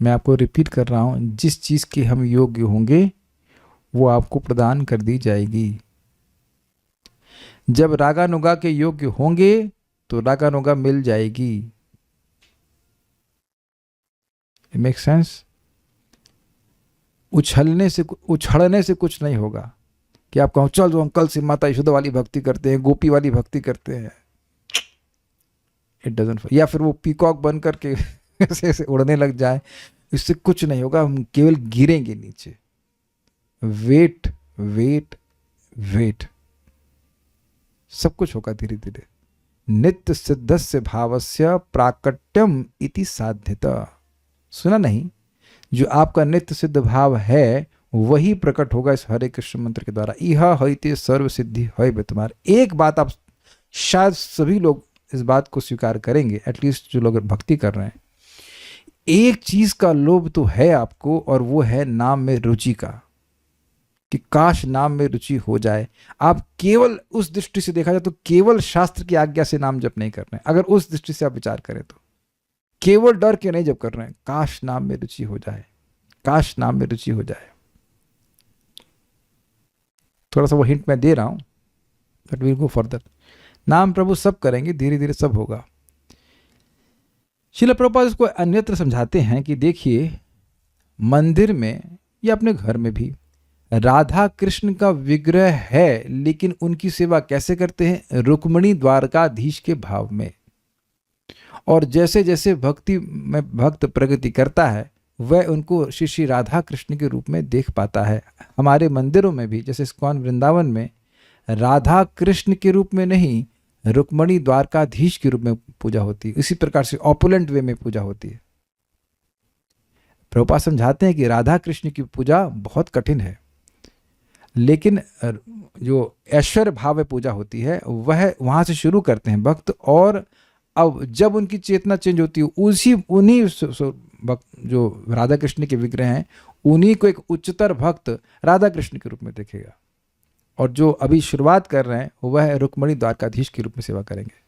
S1: मैं आपको रिपीट कर रहा हूं, जिस चीज़ के हम योग्य होंगे वो आपको प्रदान कर दी जाएगी। जब रागानुगा के योग्य होंगे तो रागानुगा मिल जाएगी। It make sense? उछलने से कुछ नहीं होगा कि आप कहो चल जो हम कल से माता यशोदा वाली भक्ति करते हैं, गोपी वाली भक्ति करते हैं। It doesn't. या फिर वो पीकॉक बन करके ऐसे उड़ने लग जाए, इससे कुछ नहीं होगा, हम केवल गिरेंगे नीचे। वेट वेट वेट, सब कुछ होगा धीरे धीरे। नित्य सिद्धस्य भावस्य प्राकट्यम इति साध्यता। सुना नहीं? जो आपका नित्य सिद्ध भाव है वही प्रकट होगा इस हरे कृष्ण मंत्र के द्वारा। इह हइते सर्व सिद्धि है बेतुमार। एक बात आप शायद सभी लोग इस बात को स्वीकार करेंगे, एटलीस्ट जो लोग भक्ति कर रहे हैं, एक चीज का लोभ तो है आपको, और वो है नाम में रुचि का, कि काश नाम में रुचि हो जाए। आप केवल उस दृष्टि से देखा जाए तो केवल शास्त्र की आज्ञा से नाम जप नहीं कर रहे हैं। अगर उस दृष्टि से आप विचार करें तो केवल डर के नहीं जप कर रहे हैं, काश नाम में रुचि हो जाए, काश नाम में रुचि हो जाए। थोड़ा सा वो हिंट मैं दे रहा हूं, बट वील गो फर्दर। नाम प्रभु सब करेंगे, धीरे धीरे सब होगा। श्रील प्रभुपाद इसको अन्यत्र समझाते हैं कि देखिए, मंदिर में या अपने घर में भी राधा कृष्ण का विग्रह है, लेकिन उनकी सेवा कैसे करते हैं? रुक्मिणी द्वारकाधीश के भाव में। और जैसे जैसे भक्ति में भक्त प्रगति करता है वह उनको श्री श्री राधा कृष्ण के रूप में देख पाता है। हमारे मंदिरों में भी, जैसे इस्कॉन वृंदावन में, राधा कृष्ण के रूप में नहीं, रुक्मिणी द्वारकाधीश के रूप में पूजा होती है। इसी प्रकार से ऑपुलेंट वे में पूजा होती है। प्रभुपाद समझाते हैं कि राधा कृष्ण की पूजा बहुत कठिन है, लेकिन जो ऐश्वर्य भाव में पूजा होती है वह वहाँ से शुरू करते हैं भक्त, और अब जब उनकी चेतना चेंज होती है उन्हीं जो राधा कृष्ण के विग्रह हैं उन्हीं को एक उच्चतर भक्त राधा कृष्ण के रूप में देखेगा, और जो अभी शुरुआत कर रहे हैं वह रुक्मिणी द्वारकाधीश के रूप में सेवा करेंगे।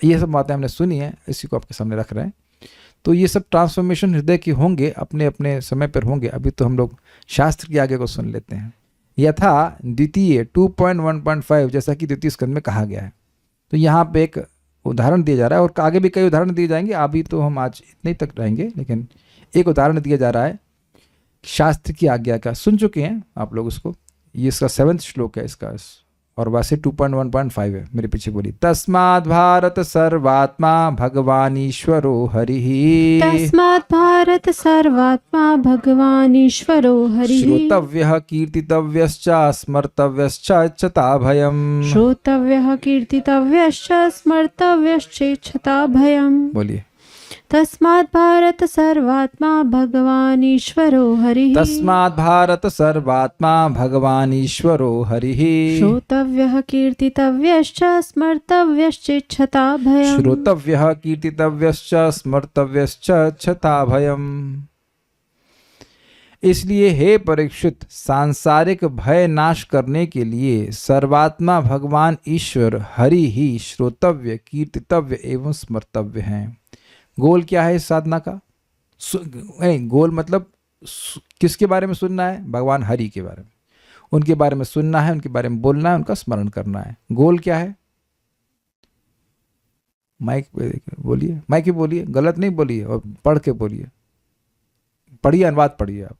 S1: ये सब बातें हमने सुनी है, इसी को आपके सामने रख रहे हैं। तो ये सब ट्रांसफॉर्मेशन हृदय की होंगे, अपने अपने समय पर होंगे। अभी तो हम लोग शास्त्र के आगे को सुन लेते हैं। यथा द्वितीय 2.1.5 जैसा कि द्वितीय स्कंद में कहा गया है। तो यहाँ पे एक उदाहरण दिया जा रहा है, और आगे भी कई उदाहरण दिए जाएंगे। अभी तो हम आज इतने तक रहेंगे, लेकिन एक उदाहरण दिया जा रहा है शास्त्र की आज्ञा का। सुन चुके हैं आप लोग उसको। ये इसका 7वां श्लोक है इसका और वैसे 2.1.5 है, मेरे पीछे बोली। तस्माद् भारत सर्वात्मा भगवान ईश्वरो हरिः।
S2: तस्मात् भारत सर्वात्मा भगवान ईश्वरो हरिः।
S1: श्रोतव्यः कीर्तितव्यश्च स्मर्तव्यश्च इच्छता भयम्।
S2: श्रोतव्यः कीर्तितव्यश्च स्मर्तव्यश्चेच्छता भयम्।
S1: बोलिए।
S2: तस्मात् भारत सर्वात्मा भगवान ईश्वरो हरिः।
S1: तस्माद् भारत सर्वात्मा भगवान ईश्वरो हरिः।
S2: श्रोतव्यः कीर्तितव्यश्च स्मर्तव्यश्चेच्छता भयम्।
S1: श्रोतव्यः कीर्तितव्यश्च स्मर्तव्यश्च इच्छता भयम्। इसलिए हे परीक्षित, सांसारिक भय नाश करने के लिए सर्वात्मा भगवान ईश्वर हरि ही श्रोतव्य, कीर्तितव्य एवं स्मर्तव्य हैं। गोल क्या है इस साधना का? गोल मतलब किसके बारे में सुनना है? भगवान हरि के बारे में, उनके बारे में सुनना है, उनके बारे में बोलना है, उनका स्मरण करना है। गोल क्या है? माइक पे बोलिए, माइक पे बोलिए, गलत नहीं बोलिए और पढ़ के बोलिए, पढ़िए, अनुवाद पढ़िए आप।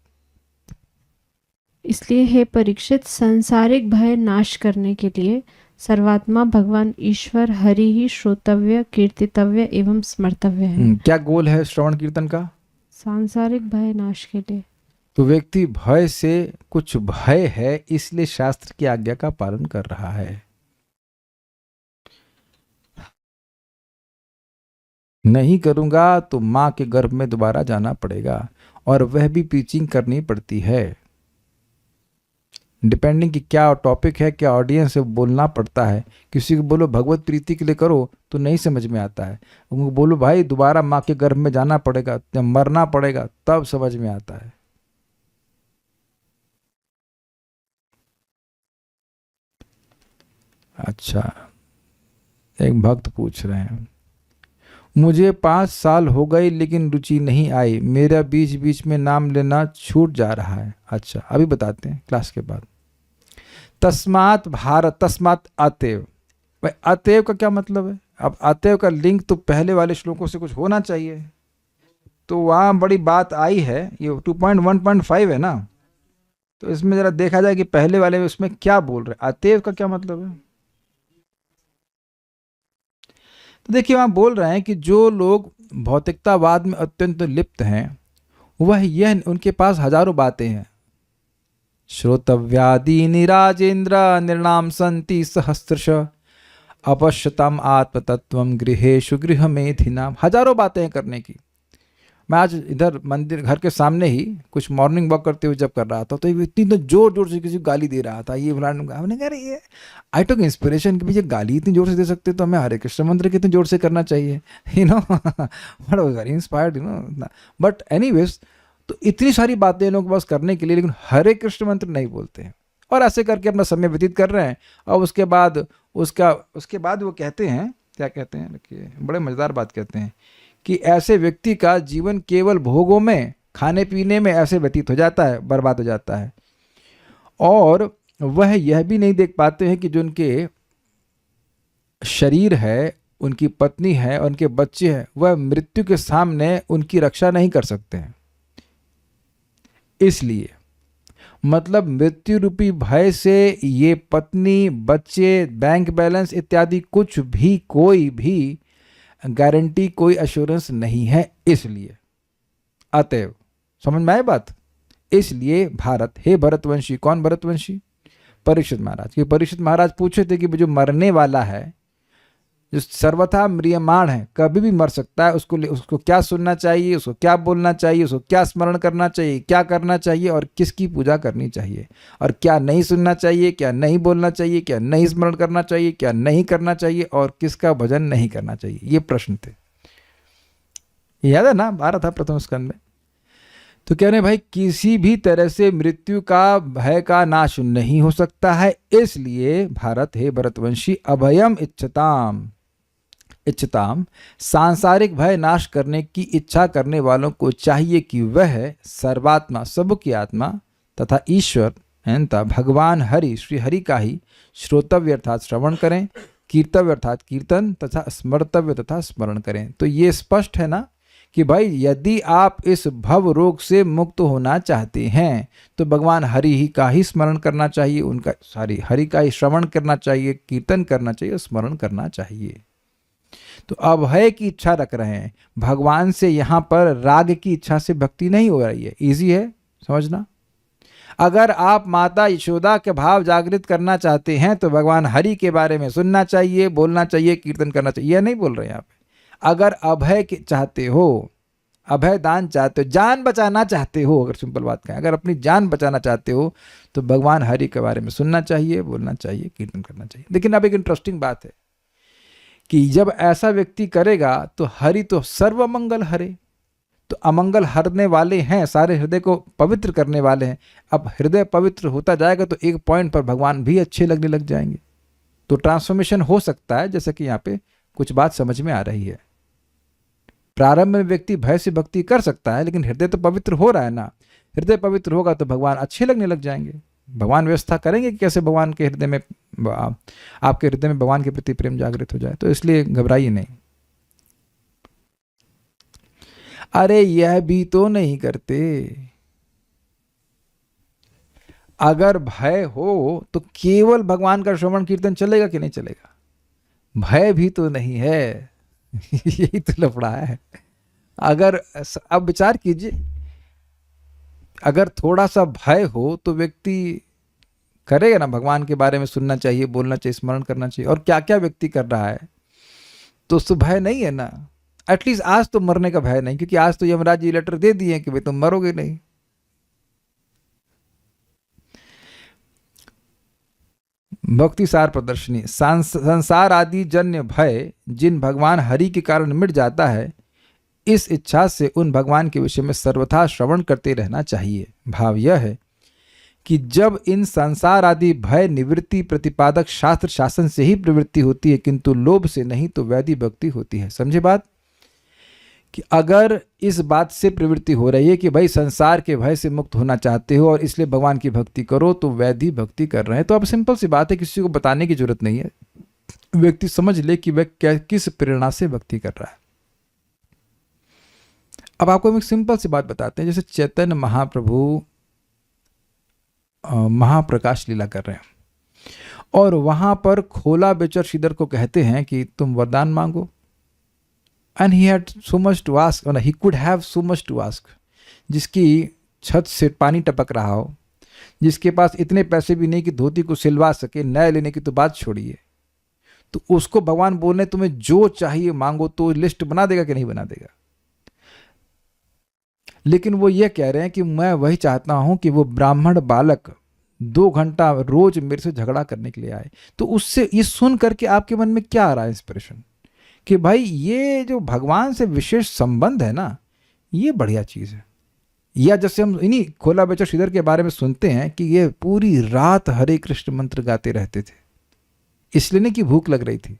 S2: इसलिए हे परीक्षित, सांसारिक भय नाश करने के लिए सर्वात्मा भगवान ईश्वर हरि ही श्रोतव्य, कीर्तितव्य एवं स्मर्तव्य है।
S1: क्या गोल है श्रवण कीर्तन का?
S2: सांसारिक भय नाश के लिए।
S1: तो व्यक्ति भय से, कुछ भय है इसलिए शास्त्र की आज्ञा का पालन कर रहा है। नहीं करूंगा तो मां के गर्भ में दोबारा जाना पड़ेगा, और वह भी टीचिंग करनी पड़ती है। डिपेंडिंग कि क्या टॉपिक है, क्या ऑडियंस है, बोलना पड़ता है। किसी को बोलो भगवत प्रीति के लिए करो तो नहीं समझ में आता है, उनको बोलो भाई दोबारा माँ के गर्भ में जाना पड़ेगा, जब मरना पड़ेगा, तब समझ में आता है। अच्छा, एक भक्त पूछ रहे हैं, मुझे 5 साल हो गए लेकिन रुचि नहीं आई, मेरा बीच बीच में नाम लेना छूट जा रहा है। अच्छा, अभी बताते हैं क्लास के बाद। तस्मात् भारत, तस्मात् अतएव, भाई अतएव का क्या मतलब है? अब अतएव का लिंक तो पहले वाले श्लोकों से कुछ होना चाहिए, तो वहाँ बड़ी बात आई है। ये 2.1.5 है ना, तो इसमें जरा देखा जाए कि पहले वाले उसमें क्या बोल रहे हैं, अतएव का क्या मतलब है। तो देखिए वहाँ बोल रहे हैं कि जो लोग भौतिकतावाद में अत्यंत लिप्त हैं, वह यह, उनके पास हजारों बातें हैं। श्रोतव्यादीनि राजेंद्र निर्णाम संति सहस्रश अपश्यताम आत्मतत्वम गृहेषु गृहमेधिनाम। हजारों बातें करने की। मैं आज इधर मंदिर घर के सामने ही कुछ मॉर्निंग वॉक करते हुए जब कर रहा था, तो इतनी तो जोर जोर से किसी को गाली दे रहा था, ये हमने कह रही है आई टुक इंस्पिरेशन कि भैया गाली इतनी जोर से दे सकते तो हमें हरे कृष्ण मंत्र कितने जोर से करना चाहिए, you know, but very inspired, you know. But anyways, तो इतनी सारी बातें इन लोगों के पास करने के लिए, लेकिन हरे कृष्ण मंत्र नहीं बोलते हैं, और ऐसे करके अपना समय व्यतीत कर रहे हैं। और उसके बाद वो कहते हैं, क्या कहते हैं, देखिए बड़े मज़ेदार बात कहते हैं कि ऐसे व्यक्ति का जीवन केवल भोगों में, खाने पीने में ऐसे व्यतीत हो जाता है, बर्बाद हो जाता है, और वह यह भी नहीं देख पाते हैं कि जो उनके शरीर है, उनकी पत्नी है और उनके बच्चे हैं, वह मृत्यु के सामने उनकी रक्षा नहीं कर सकते हैं। इसलिए मतलब मृत्यु रूपी भय से ये पत्नी, बच्चे, बैंक बैलेंस इत्यादि कुछ भी, कोई भी गारंटी, कोई अश्योरेंस नहीं है। इसलिए अतएव, समझ में आए बात? इसलिए भारत, हे भरतवंशी, कौन भरतवंशी? परीक्षित महाराज। कि परीक्षित महाराज पूछे थे कि जो मरने वाला है, जो सर्वथा म्रियमाण है, कभी भी मर सकता है, उसको क्या सुनना चाहिए, उसको क्या बोलना चाहिए, उसको क्या स्मरण करना चाहिए, क्या करना चाहिए और किसकी पूजा करनी चाहिए, और क्या नहीं सुनना चाहिए, क्या नहीं बोलना चाहिए, क्या नहीं स्मरण करना चाहिए, क्या नहीं करना चाहिए, और किसका भजन नहीं करना चाहिए, ये प्रश्न थे। याद है ना, 12 था प्रथम स्कंद में। तो कह रहे भाई किसी भी तरह से मृत्यु का भय का नाश नहीं हो सकता है, इसलिए भारत, हे भरतवंशी, अभयम इच्छताम, सांसारिक भय नाश करने की इच्छा करने वालों को चाहिए कि वह सर्वात्मा, सबकी आत्मा तथा ईश्वर अनंता भगवान हरि, श्री हरि का ही श्रोतव्य अर्थात श्रवण करें, कीर्तव्य अर्थात कीर्तन तथा स्मर्तव्य तथा स्मरण करें। तो ये स्पष्ट है ना कि भाई यदि आप इस भव रोग से मुक्त होना चाहते हैं तो भगवान हरि ही का ही स्मरण करना चाहिए, उनका हरि का ही श्रवण करना चाहिए, कीर्तन करना चाहिए, स्मरण करना चाहिए। तो अभय की इच्छा रख रहे हैं भगवान से, यहाँ पर राग की इच्छा से भक्ति नहीं हो रही है। इजी है समझना। अगर आप माता यशोदा के भाव जागृत करना चाहते हैं तो भगवान हरि के बारे में सुनना चाहिए, बोलना चाहिए, कीर्तन करना चाहिए। यह नहीं बोल रहे हैं यहाँ पे। अगर अभय के चाहते हो, अभय दान चाहते हो, जान बचाना चाहते हो, अगर सिंपल बात कहें, अगर अपनी जान बचाना चाहते हो तो भगवान हरि के बारे में सुनना चाहिए, बोलना चाहिए, कीर्तन करना चाहिए। लेकिन अब एक इंटरेस्टिंग बात है कि जब ऐसा व्यक्ति करेगा तो हरि तो सर्व मंगल हरे, तो अमंगल हरने वाले हैं, सारे हृदय को पवित्र करने वाले हैं। अब हृदय पवित्र होता जाएगा तो एक पॉइंट पर भगवान भी अच्छे लगने लग जाएंगे। तो ट्रांसफॉर्मेशन हो सकता है, जैसे कि यहाँ पे कुछ बात समझ में आ रही है। प्रारंभ में व्यक्ति भय से भक्ति कर सकता है, लेकिन हृदय तो पवित्र हो रहा है ना। हृदय पवित्र होगा तो भगवान अच्छे लगने लग जाएंगे। भगवान व्यवस्था करेंगे कि कैसे भगवान के हृदय में, आपके हृदय में भगवान के प्रति प्रेम जागृत हो जाए। तो इसलिए घबराइए नहीं। अरे यह भी तो नहीं करते। अगर भय हो तो केवल भगवान का श्रवण कीर्तन चलेगा कि नहीं चलेगा? भय भी तो नहीं है। यही तो लफड़ा है। अगर अब विचार कीजिए, अगर थोड़ा सा भय हो तो व्यक्ति करेगा ना, भगवान के बारे में सुनना चाहिए, बोलना चाहिए, स्मरण करना चाहिए। और क्या क्या व्यक्ति कर रहा है, तो उसको भय नहीं है ना। एटलीस्ट आज तो मरने का भय नहीं, क्योंकि आज तो यमराज जी लेटर दे दिए कि भाई तुम मरोगे नहीं। भक्ति सार प्रदर्शनी। संसार आदि जन्य भय जिन भगवान हरि के कारण मिट जाता है, इस इच्छा से उन भगवान के विषय में सर्वथा श्रवण करते रहना चाहिए। भाव यह है कि जब इन संसार आदि भय निवृत्ति प्रतिपादक शास्त्र शासन से ही प्रवृत्ति होती है, किंतु लोभ से नहीं, तो वैधि भक्ति होती है। समझे बात? कि अगर इस बात से प्रवृत्ति हो रही है कि भाई संसार के भय से मुक्त होना चाहते हो और इसलिए भगवान की भक्ति करो, तो वैधि भक्ति कर रहे हैं। तो अब सिंपल सी बात है, किसी को बताने की जरूरत नहीं है। व्यक्ति समझ ले कि वह किस प्रेरणा से भक्ति कर रहा है। अब आपको हम एक सिंपल सी बात बताते हैं। जैसे चैतन्य महाप्रभु महाप्रकाश लीला कर रहे हैं और वहां पर खोला बेचर श्रीधर को कहते हैं कि तुम वरदान मांगो। And he had so much to ask, or he could have so much to ask। जिसकी छत से पानी टपक रहा हो, जिसके पास इतने पैसे भी नहीं कि धोती को सिलवा सके, नया लेने की तो बात छोड़िए, तो उसको भगवान बोलने तुम्हें जो चाहिए मांगो, तो लिस्ट बना देगा कि नहीं बना देगा? लेकिन वो ये कह रहे हैं कि मैं वही चाहता हूं कि वो ब्राह्मण बालक 2 घंटा रोज मेरे से झगड़ा करने के लिए आए। तो उससे ये सुन करके आपके मन में क्या आ रहा है इंस्पिरेशन कि भाई ये जो भगवान से विशेष संबंध है ना, ये बढ़िया चीज़ है। या जैसे हम इन्हीं खोला बेचर श्रीधर के बारे में सुनते हैं कि ये पूरी रात हरे कृष्ण मंत्र गाते रहते थे, इसलिए नहीं कि भूख लग रही थी,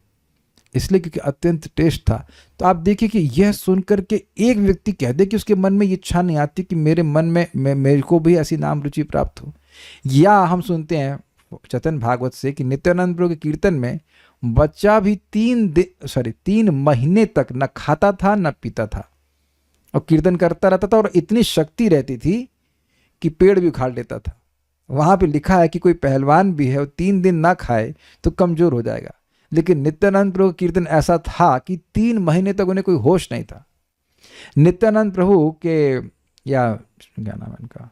S1: इसलिए क्योंकि अत्यंत टेस्ट था। तो आप देखिए कि यह सुन करके एक व्यक्ति कह दे कि उसके मन में ये इच्छा नहीं आती कि मेरे मन में मेरे को भी ऐसी नाम रुचि प्राप्त हो। या हम सुनते हैं चैतन्य भागवत से कि नित्यानंद प्रभु के कीर्तन में बच्चा भी 3 महीने तक न खाता था न पीता था और कीर्तन करता रहता था, और इतनी शक्ति रहती थी कि पेड़ भी उखाड़ लेता था। वहां पे लिखा है कि कोई पहलवान भी है, वो 3 दिन ना खाए तो कमजोर हो जाएगा। लेकिन नित्यानंद प्रभु का कीर्तन ऐसा था कि 3 महीने तक उन्हें कोई होश नहीं था। नित्यानंद प्रभु के, या क्या नाम है इनका,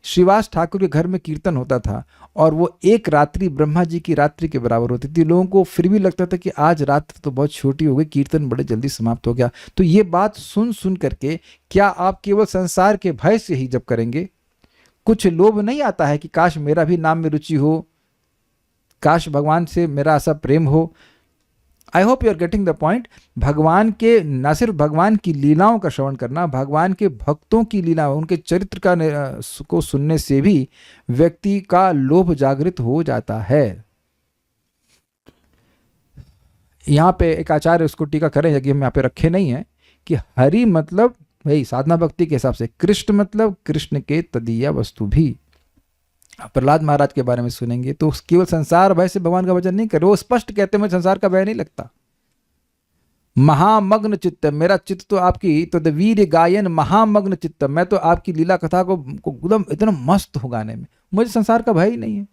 S1: श्रीवास ठाकुर के घर में कीर्तन होता था और वो एक रात्रि ब्रह्मा जी की रात्रि के बराबर होती थी। लोगों को फिर भी लगता था कि आज रात्रि तो बहुत छोटी हो गई, कीर्तन बड़े जल्दी समाप्त हो गया। तो ये बात सुन सुन करके क्या आप केवल संसार के भय से ही जप करेंगे? कुछ लोभ नहीं आता है कि काश मेरा भी नाम में रुचि हो, काश भगवान से मेरा ऐसा प्रेम हो? I hope you are getting the point. भगवान के, न सिर्फ भगवान की लीलाओं का श्रवण करना, भगवान के भक्तों की लीला, उनके चरित्र को सुनने से भी व्यक्ति का लोभ जागृत हो जाता है। यहाँ पे एक आचार्य उसको टीका करें, यदि हम यहाँ पे रखे नहीं है, कि हरि मतलब भाई साधना भक्ति के हिसाब से, कृष्ण मतलब कृष्ण के तदीय वस्तु भी। प्रहलाद महाराज के बारे में सुनेंगे तो केवल संसार भय से भगवान का भजन नहीं करे, वो स्पष्ट कहते हैं मुझे संसार का भय नहीं लगता। महामग्न चित्त, मेरा चित्त तो आपकी तो द वीर गायन महामग्न चित्त, मैं तो आपकी लीला कथा को एकदम इतना मस्त हूँ गाने में, मुझे संसार का भय ही नहीं है।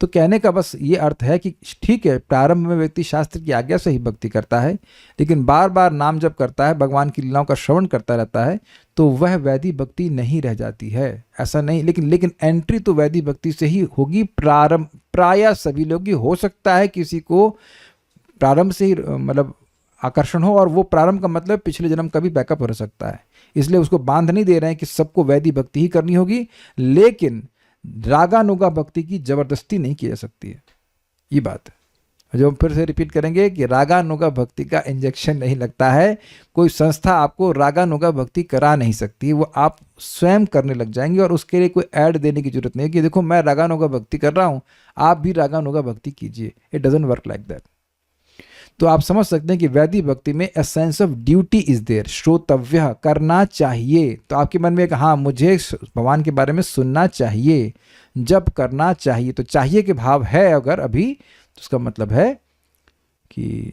S1: तो कहने का बस ये अर्थ है कि ठीक है, प्रारंभ में व्यक्ति शास्त्र की आज्ञा से ही भक्ति करता है, लेकिन बार बार नाम जप करता है, भगवान की लीलाओं का श्रवण करता रहता है, तो वह वैदिक भक्ति नहीं रह जाती है, ऐसा नहीं। लेकिन एंट्री तो वैदिक भक्ति से ही होगी। प्रारंभ प्रायः सभी लोग की हो सकता है, किसी को प्रारंभ से ही मतलब आकर्षण हो, और वो प्रारंभ का मतलब पिछले जन्म का भी बैकअप हो सकता है, इसलिए उसको बांध नहीं दे रहे हैं कि सबको वैदिक भक्ति ही करनी होगी, लेकिन रागानुगा भक्ति की जबरदस्ती नहीं की जा सकती है, ये बात है। जो हम फिर से रिपीट करेंगे कि रागानुगा भक्ति का इंजेक्शन नहीं लगता है, कोई संस्था आपको रागानुगा भक्ति करा नहीं सकती, वो आप स्वयं करने लग जाएंगे, और उसके लिए कोई ऐड देने की जरूरत नहीं है कि देखो मैं रागानुगा भक्ति कर रहा हूँ, आप भी रागानुगा भक्ति कीजिए। It doesn't work like that. तो आप समझ सकते हैं कि वैदिक भक्ति में a sense of duty is there, श्रोतव्य, करना चाहिए। तो आपके मन में एक हाँ मुझे भगवान के बारे में सुनना चाहिए, जब करना चाहिए, तो चाहिए के भाव है अगर अभी, तो उसका मतलब है कि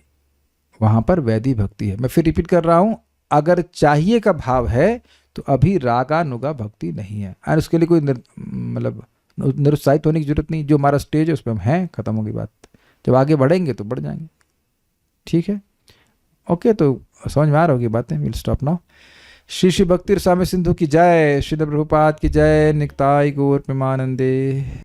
S1: वहाँ पर वैदिक भक्ति है। मैं फिर रिपीट कर रहा हूँ, अगर चाहिए का भाव है तो अभी रागानुगा भक्ति नहीं है, और उसके लिए कोई मतलब निरुत्साहित होने की जरूरत नहीं। जो हमारा स्टेज है उस पर हम हैं, खत्म होगी बात। जब आगे बढ़ेंगे तो बढ़ जाएंगे, ठीक है, ओके। तो समझ में आ रही होगी बातें। Will stop now. Shri Shri भक्ति रसामृत सिंधु की जय, श्रील प्रभुपाद की जय, नित्याय गौर प्रेमानंदे।